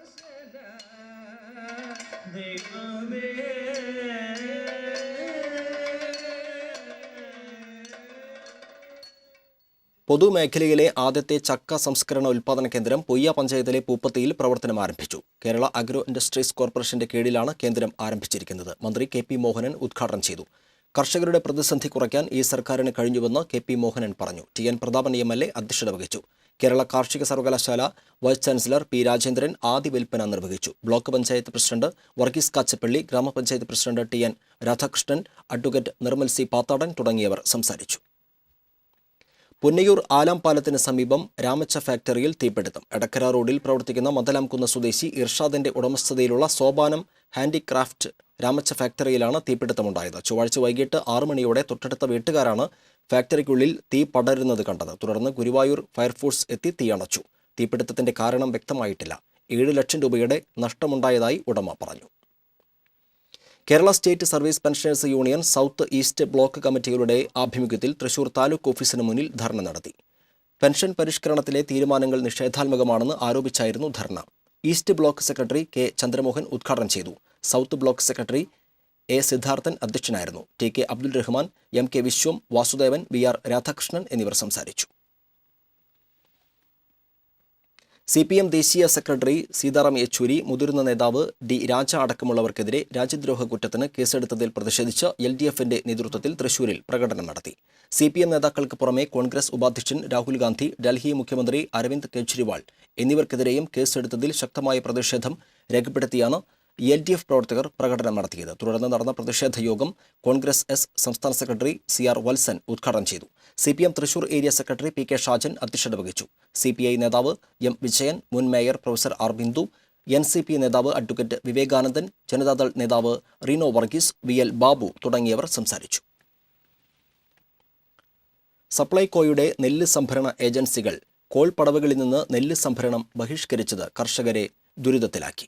പൊതുമേഖലയിലെ ആദ്യത്തെ ചക്ക സംസ്കരണ ഉൽപ്പാദന കേന്ദ്രം പൊയ്യ പഞ്ചായത്തിലെ പൂപ്പത്തിയിൽ പ്രവർത്തനം ആരംഭിച്ചു. കേരള അഗ്രോ ഇൻഡസ്ട്രീസ് കോർപ്പറേഷന്റെ കീഴിലാണ് കേന്ദ്രം ആരംഭിച്ചിരിക്കുന്നത്. മന്ത്രി KP മോഹനൻ ഉദ്ഘാടനം ചെയ്തു. കർഷകരുടെ പ്രതിസന്ധി കുറയ്ക്കാൻ ഈ സർക്കാരിന് കഴിഞ്ഞുവെന്ന് KP മോഹനൻ പറഞ്ഞു. TN പ്രതാപൻ MLA അധ്യക്ഷത വഹിച്ചു. കേരള കാർഷിക സർവകലാശാല വൈസ് ചാൻസലർ P രാജേന്ദ്രൻ ആദ്യ വിൽപ്പന നിർവഹിച്ചു. ബ്ലോക്ക് പഞ്ചായത്ത് പ്രസിഡന്റ് വർഗീസ് കാച്ചപ്പള്ളി, ഗ്രാമപഞ്ചായത്ത് president TN Radhakrishnan, advocate Nirmal C Pathadan തുടങ്ങിയവർ സംസാരിച്ചു. പുന്നയൂർ ആലാംപാലത്തിന് സമീപം രാമച്ച ഫാക്ടറിയിൽ തീപിടുത്തം. എടക്കര റോഡിൽ പ്രവർത്തിക്കുന്ന മദലാംകുന്ന് സ്വദേശി ഇർഷാദിന്റെ ഉടമസ്ഥതയിലുള്ള സോപാനം ഹാൻഡിക്രാഫ്റ്റ് രാമച്ച ഫാക്ടറിയിലാണ് തീപിടുത്തമുണ്ടായത്. ചൊവ്വാഴ്ച വൈകിട്ട് 6 മണിയോടെ തൊട്ടടുത്ത വീട്ടുകാരാണ് ഫാക്ടറിക്കുള്ളിൽ തീ പടരുന്നത് കണ്ടത്. തുടർന്ന് ഗുരുവായൂർ ഫയർഫോഴ്സ് എത്തി തീയണച്ചു. തീപിടുത്തത്തിന്റെ കാരണം വ്യക്തമായിട്ടില്ല. 7 ലക്ഷം രൂപയുടെ നഷ്ടമുണ്ടായതായി ഉടമ പറഞ്ഞു. Kerala state service pensioners union south east block കമ്മിറ്റികളുടെ ആഭിമുഖ്യത്തിൽ തൃശൂർ താലൂക്ക് ഓഫീസിന് മുന്നിൽ ധർണ നടത്തി. പെൻഷൻ പരിഷ്കരണത്തിലെ തീരുമാനങ്ങൾ നിഷേധാത്മകമാണെന്ന് ആരോപിച്ചായിരുന്നു ധർണ. East block secretary K Chandramohan ഉദ്ഘാടനം ചെയ്തു. South block secretary A Sidharthan അധ്യക്ഷനായിരുന്നു. T K Abdul Rahman, M K Viswam, Vasudevan, V R Radhakrishnan എന്നിവർ സംസാരിച്ചു. CPM ദേശീയ സെക്രട്ടറി സീതാറാം യെച്ചൂരി, മുതിർന്ന നേതാവ് ഡി രാജ അടക്കമുള്ളവർക്കെതിരെ രാജ്യദ്രോഹ കുറ്റത്തിന് കേസെടുത്തതിൽ പ്രതിഷേധിച്ച് LDF-ന്റെ നേതൃത്വത്തിൽ തൃശൂരിൽ പ്രകടനം നടത്തി. CPM നേതാക്കൾക്ക് പുറമെ കോൺഗ്രസ് ഉപാധ്യക്ഷൻ രാഹുൽ ഗാന്ധി, ഡൽഹി മുഖ്യമന്ത്രി അരവിന്ദ് കെജ്രിവാൾ എന്നിവർക്കെതിരെയും കേസെടുത്തതിൽ ശക്തമായ പ്രതിഷേധം രേഖപ്പെടുത്തിയാണ് LDF പ്രവർത്തകർ പ്രകടനം നടത്തിയത്. തുടർന്ന് നടന്ന പ്രതിഷേധ യോഗം കോൺഗ്രസ് എസ് സംസ്ഥാന സെക്രട്ടറി CR വത്സൻ ഉദ്ഘാടനം ചെയ്തു. CPM Thrissur area secretary PK Shajan അധ്യക്ഷത വഹിച്ചു. CPI നേതാവ് M വിജയൻ, മുൻ mayor professor R Bindu, NCP നേതാവ് അഡ്വക്കേറ്റ് വിവേകാനന്ദൻ, ജനതാദൾ നേതാവ് റീനോ വർഗീസ്, VL ബാബു തുടങ്ങിയവർ സംസാരിച്ചു. സപ്ലൈകോയുടെ നെല്ല് സംഭരണ ഏജൻസികൾ കോൾപടവുകളിൽ നിന്ന് നെല്ല് സംഭരണം ബഹിഷ്കരിച്ചത് കർഷകരെ ദുരിതത്തിലാക്കി.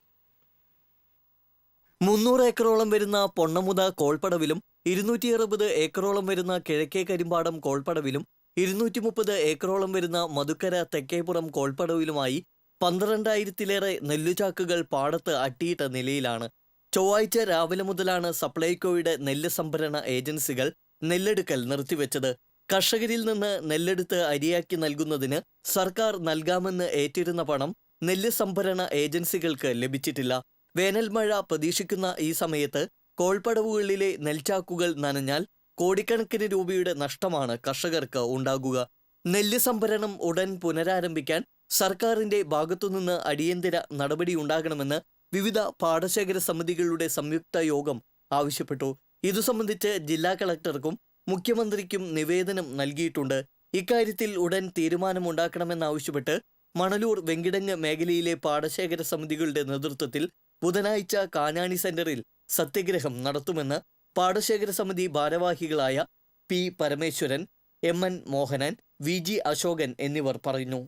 300 ഏക്കറോളം വരുന്ന പൊണ്ണമുത കോൾപ്പടവിലും 260 ഏക്കറോളം വരുന്ന കിഴക്കേ കരിമ്പാടം കോൾപ്പടവിലും 230 ഏക്കറോളം വരുന്ന മധുക്കര തെക്കേപ്പുറം കോൾപ്പടവിലുമായി 12,000-ലേറെ നെല്ലുചാക്കുകൾ പാടത്ത് അട്ടിയിട്ട നിലയിലാണ്. ചൊവ്വാഴ്ച രാവിലെ മുതലാണ് സപ്ലൈകോയുടെ നെല്ല് സംഭരണ ഏജൻസികൾ നെല്ലെടുക്കൽ നിർത്തിവെച്ചത്. കർഷകരിൽ നിന്ന് നെല്ലെടുത്ത് അരിയാക്കി നൽകുന്നതിന് സർക്കാർ നൽകാമെന്ന് ഏറ്റിരുന്ന പണം നെല്ല് സംഭരണ ഏജൻസികൾക്ക് ലഭിച്ചിട്ടില്ല. വേനൽ മഴ പ്രതീക്ഷിക്കുന്ന ഈ സമയത്ത് കോൾപ്പടവുകളിലെ നെൽച്ചാക്കുകൾ നനഞ്ഞാൽ കോടിക്കണക്കിന് രൂപയുടെ നഷ്ടമാണ് കർഷകർക്ക് ഉണ്ടാകുക. നെല്ല് സംഭരണം ഉടൻ പുനരാരംഭിക്കാൻ സർക്കാരിന്റെ ഭാഗത്തുനിന്ന് അടിയന്തര നടപടിയുണ്ടാകണമെന്ന് വിവിധ പാടശേഖര സമിതികളുടെ സംയുക്ത യോഗം ആവശ്യപ്പെട്ടു. ഇതു സംബന്ധിച്ച് ജില്ലാ കളക്ടർക്കും മുഖ്യമന്ത്രിക്കും നിവേദനം നൽകിയിട്ടുണ്ട്. ഇക്കാര്യത്തിൽ ഉടൻ തീരുമാനമുണ്ടാക്കണമെന്നാവശ്യപ്പെട്ട് മണലൂർ വെങ്കിടങ്ങ് മേഖലയിലെ പാടശേഖര സമിതികളുടെ നേതൃത്വത്തിൽ ബുധനാഴ്ച കാഞ്ഞാണി സെന്ററിൽ സത്യഗ്രഹം നടത്തുമെന്ന് പാടശേഖര സമിതി ഭാരവാഹികളായ P Parameswaran, MN Mohanan, VG Ashokan എന്നിവർ പറഞ്ഞു.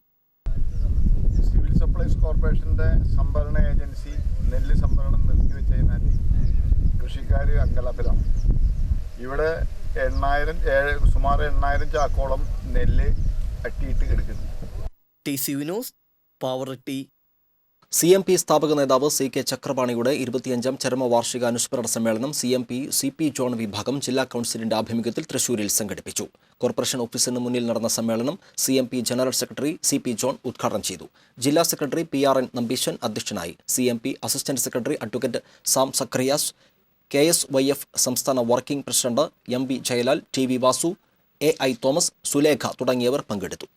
സിവിൽ സപ്ലൈസ് കോർപ്പറേഷന്റെ സംഭരണ ഏജൻസി നെല്ല് സംഭരണം നിർത്തിവെച്ചതിനാൽ കൃഷിക്കാർ അങ്കലാപ്പിലാണ്. ഇവിടെ സുമാർ 8,000 ചാക്കോളം നെല്ല് അട്ടിയിട്ട് കിടക്കുന്നു. TCV news, Pavaratti. CMP സ്ഥാപക നേതാവ് CK ചക്രപാണിയുടെ 25ാം ചരമവാർഷിക അനുസ്മരണ സമ്മേളനം CP ജോൺ വിഭാഗം ജില്ലാ കൗൺസിലിന്റെ ആഭിമുഖ്യത്തിൽ തൃശൂരിൽ സംഘടിപ്പിച്ചു. കോർപ്പറേഷൻ ഓഫീസിന് മുന്നിൽ നടന്ന സമ്മേളനം CMP general secretary CP John ഉദ്ഘാടനം ചെയ്തു. ജില്ലാ സെക്രട്ടറി PRN നമ്പീശൻ അധ്യക്ഷനായി. CMP assistant secretary advocate Sam Zacharias, KSYF സംസ്ഥാന working president MB Jayalal, TV Vasu, AI Thomas, Sulekha തുടങ്ങിയവർ പങ്കെടുത്തു.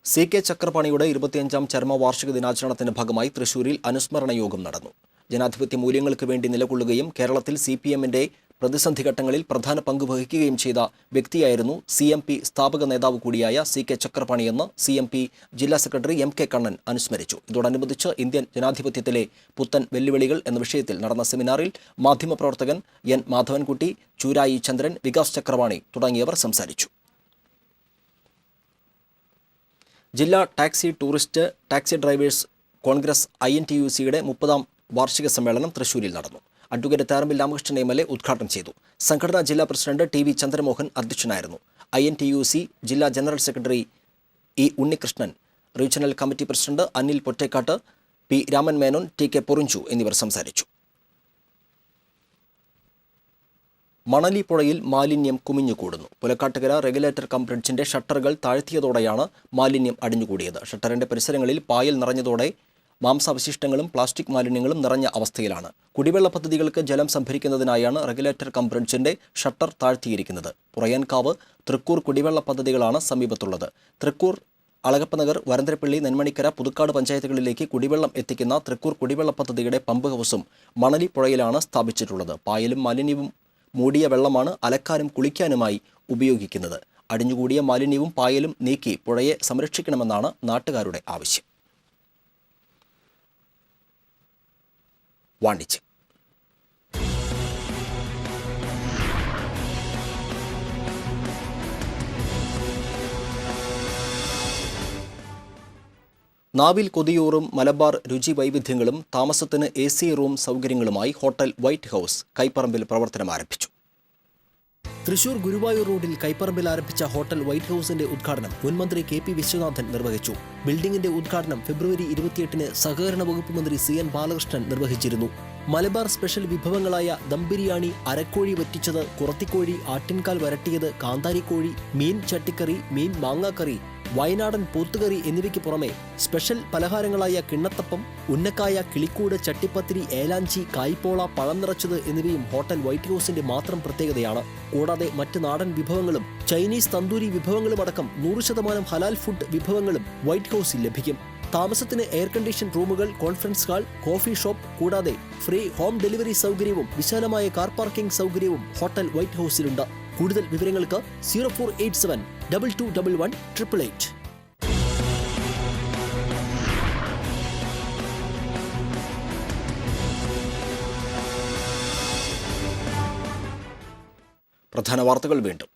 CK ചക്രപാണിയുടെ 25ാം ചരമവാർഷിക ദിനാചരണത്തിന്റെ ഭാഗമായി തൃശൂരിൽ അനുസ്മരണ യോഗം നടന്നു. ജനാധിപത്യ മൂല്യങ്ങൾക്ക് വേണ്ടി നിലകൊള്ളുകയും കേരളത്തിൽ CPM-ന്റെ പ്രതിസന്ധി ഘട്ടങ്ങളിൽ പ്രധാന പങ്ക് വഹിക്കുകയും ചെയ്ത വ്യക്തിയായിരുന്നു CMP സ്ഥാപക നേതാവ് കൂടിയായ CK ചക്രപാണിയെന്ന് CMP ജില്ലാ സെക്രട്ടറി MK കണ്ണൻ അനുസ്മരിച്ചു. ഇതോടനുബന്ധിച്ച് ഇന്ത്യൻ ജനാധിപത്യത്തിലെ പുത്തൻ വെല്ലുവിളികൾ എന്ന വിഷയത്തിൽ നടന്ന സെമിനാറിൽ മാധ്യമപ്രവർത്തകൻ N മാധവൻകുട്ടി, ചൂരായി ചന്ദ്രൻ, വികാസ് ചക്രപാണി തുടങ്ങിയവർ സംസാരിച്ചു. ജില്ലാ ടൂറിസ്റ്റ് ടാക്സി ഡ്രൈവേഴ്സ് കോൺഗ്രസ് INTUC-യുടെ 30ാം വാർഷിക സമ്മേളനം തൃശൂരിൽ നടന്നു. അഡ്വക്കേറ്റ് താരമ്പിൽ രാമകൃഷ്ണൻ MLA ഉദ്ഘാടനം ചെയ്തു. സംഘടനാ ജില്ലാ പ്രസിഡന്റ് TV ചന്ദ്രമോഹൻ അധ്യക്ഷനായിരുന്നു. INTUC ജില്ലാ general secretary E Unnikrishnan, regional committee president Anil Pottekkatt, P Raman Menon, TK Porinju എന്നിവർ സംസാരിച്ചു. മണലി പുഴയിൽ മാലിന്യം കുമിഞ്ഞുകൂടുന്നു. പുലക്കാട്ടുകര റെഗുലേറ്റർ കം ബ്രിഡ്ജിന്റെ ഷട്ടറുകൾ താഴ്ത്തിയതോടെയാണ് മാലിന്യം അടിഞ്ഞുകൂടിയത്. ഷട്ടറിന്റെ പരിസരങ്ങളിൽ പായൽ നിറഞ്ഞതോടെ മാംസാവശിഷ്ടങ്ങളും പ്ലാസ്റ്റിക് മാലിന്യങ്ങളും നിറഞ്ഞ അവസ്ഥയിലാണ്. കുടിവെള്ള പദ്ധതികൾക്ക് ജലം സംഭരിക്കുന്നതിനായാണ് റെഗുലേറ്റർ കം ബ്രിഡ്ജിന്റെ ഷട്ടർ താഴ്ത്തിയിരിക്കുന്നത്. പുറയൻകാവ്, തൃക്കൂർ കുടിവെള്ള പദ്ധതികളാണ് സമീപത്തുള്ളത്. തൃക്കൂർ, അളഗപ്പനഗർ, വരന്തരപ്പള്ളി, നെന്മണിക്കര, പുതുക്കാട് പഞ്ചായത്തുകളിലേക്ക് കുടിവെള്ളം എത്തിക്കുന്ന തൃക്കൂർ കുടിവെള്ള പദ്ധതിയുടെ പമ്പ് ഹൗസും മണലി പുഴയിലാണ് സ്ഥാപിച്ചിട്ടുള്ളത്. പായലും മാലിന്യവും മൂടിയ വെള്ളമാണ് അലക്കാനും കുളിക്കാനുമായി ഉപയോഗിക്കുന്നത്. അടിഞ്ഞുകൂടിയ മാലിന്യവും പായലും നീക്കി പുഴയെ സംരക്ഷിക്കണമെന്നാണ് നാട്ടുകാരുടെ ആവശ്യം. വാണിജ്യം. നാവിൽ കൊതിയൂറും മലബാർ രുചി വൈവിധ്യങ്ങളും താമസത്തിന് AC റൂം സൗകര്യങ്ങളുമായി ഹോട്ടൽ വൈറ്റ് ഹൗസ് കൈപ്പറമ്പിൽ പ്രവർത്തനം ആരംഭിച്ചു. തൃശൂർ ഗുരുവായൂർ റോഡിൽ കൈപ്പറമ്പിൽ ആരംഭിച്ച ഹോട്ടൽ വൈറ്റ് ഹൌസിന്റെ ഉദ്ഘാടനം മുൻമന്ത്രി KP വിശ്വനാഥൻ നിർവഹിച്ചു. ബിൽഡിംഗിന്റെ ഉദ്ഘാടനം ഫെബ്രുവരി 28-ന് സഹകരണ വകുപ്പ് മന്ത്രി CN ബാലകൃഷ്ണൻ നിർവഹിച്ചിരുന്നു. മലബാർ സ്പെഷ്യൽ വിഭവങ്ങളായ ദം ബിരിയാണി, അരക്കോഴി വറ്റിച്ചത്, കുറത്തിക്കോഴി, ആട്ടിൻകാൽ വരട്ടിയത്, കാന്താരിക്കോഴി, മീൻ ചട്ടിക്കറി, മീൻ മാങ്ങാക്കറി, വയനാടൻ പോത്തുകറി എന്നിവയ്ക്ക് പുറമെ സ്പെഷ്യൽ പലഹാരങ്ങളായ കിണ്ണത്തപ്പം, ഉന്നക്കായ, കിളിക്കൂട്, ചട്ടിപ്പത്തിരി, ഏലാഞ്ചി, കായ്പോള, പഴം നിറച്ചത് എന്നിവയും ഹോട്ടൽ വൈറ്റ് ഹൌസിന്റെ മാത്രം പ്രത്യേകതയാണ്. കൂടാതെ മറ്റ് നാടൻ വിഭവങ്ങളും ചൈനീസ് തന്തൂരി വിഭവങ്ങളുമടക്കം 100% ഹലാൽ ഫുഡ് വിഭവങ്ങളും വൈറ്റ് ഹൌസിൽ ലഭിക്കും. താമസത്തിന് എയർ കണ്ടീഷൻ റൂമുകൾ, കോൺഫറൻസ് ഹാൾ, കോഫി ഷോപ്പ് കൂടാതെ ഫ്രീ ഹോം ഡെലിവറി സൗകര്യവും വിശാലമായ കാർ പാർക്കിംഗ് സൗകര്യവും ഹോട്ടൽ വൈറ്റ് ഹൌസിലുണ്ട്. കൂടുതൽ വിവരങ്ങൾക്ക് 0487 2211 888. പ്രധാന വാർത്തകൾ വീണ്ടും.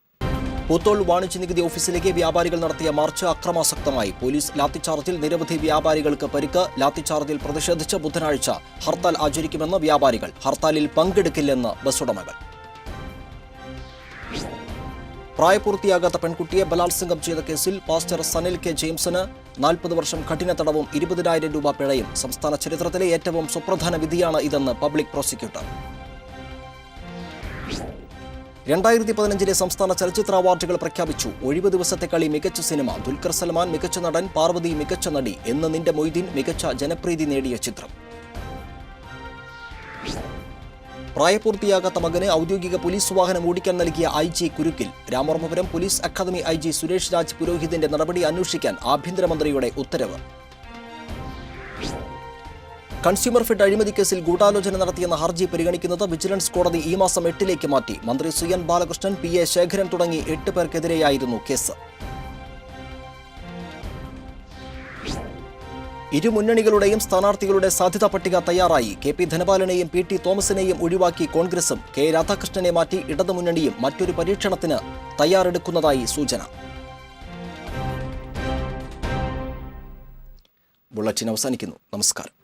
പൂത്തോൾ വാണിജ്യ നികുതി ഓഫീസിലേക്ക് വ്യാപാരികൾ നടത്തിയ മാർച്ച് അക്രമാസക്തമായി. പോലീസ് ലാത്തിച്ചാർജിൽ നിരവധി വ്യാപാരികൾക്ക് പരിക്ക്. ലാത്തിച്ചാർജിൽ പ്രതിഷേധിച്ച് ബുധനാഴ്ച ഹർത്താൽ ആചരിക്കുമെന്ന് വ്യാപാരികൾ. ഹർത്താലിൽ പങ്കെടുക്കില്ലെന്ന് ബസ് ഉടമകൾ. പ്രായപൂർത്തിയാകാത്ത പെൺകുട്ടിയെ ബലാത്സംഗം ചെയ്ത കേസിൽ പാസ്റ്റർ സനിൽ K. ജെയിംസിന് 40 വർഷം കഠിന തടവും 20,000 രൂപ പിഴയും. സംസ്ഥാന ചരിത്രത്തിലെ ഏറ്റവും സുപ്രധാന വിധിയാണ് ഇതെന്ന് പബ്ലിക് പ്രോസിക്യൂട്ടർ. 2015 സംസ്ഥാന ചലച്ചിത്ര അവാർഡുകൾ പ്രഖ്യാപിച്ചു. ഒഴിവ് ദിവസത്തെ കളി മികച്ച സിനിമ, ദുൽഖർ സൽമാൻ മികച്ച നടൻ, പാർവതി മികച്ച നടി, എന്ന് നിന്റെ മൊയ്തീൻ മികച്ച ജനപ്രീതി നേടിയ ചിത്രം. പ്രായപൂർത്തിയാകാത്ത മകന് ഔദ്യോഗിക പോലീസ് വാഹനം ഓടിക്കാൻ നൽകിയ IG കുരുക്കിൽ. Ramavarmapuram police academy IG Suresh Raj പുരോഹിതിന്റെ നടപടി അന്വേഷിക്കാൻ ആഭ്യന്തരമന്ത്രിയുടെ ഉത്തരവ്. കൺസ്യൂമർ ഫെഡ് അഴിമതി കേസിൽ ഗൂഢാലോചന നടത്തിയെന്ന ഹർജി പരിഗണിക്കുന്നത് വിജിലൻസ് കോടതി ഈ മാസം 8-ലേക്ക് മാറ്റി. മന്ത്രി CN ബാലകൃഷ്ണൻ, PA ശേഖരൻ തുടങ്ങി 8 പേർക്കെതിരെയായിരുന്നു കേസ്. ഇരു മുന്നണികളുടെയും സ്ഥാനാർത്ഥികളുടെ സാധ്യതാ പട്ടിക തയ്യാറായി. KP ധനപാലനെയും PT തോമസിനെയും ഒഴിവാക്കി കോൺഗ്രസും. K രാധാകൃഷ്ണനെ മാറ്റി ഇടതുമുന്നണിയും മറ്റൊരു പരീക്ഷണത്തിന് തയ്യാറെടുക്കുന്നതായി സൂചന. ബുള്ളറ്റിൻ അവസാനിക്കുന്നു. നമസ്കാരം.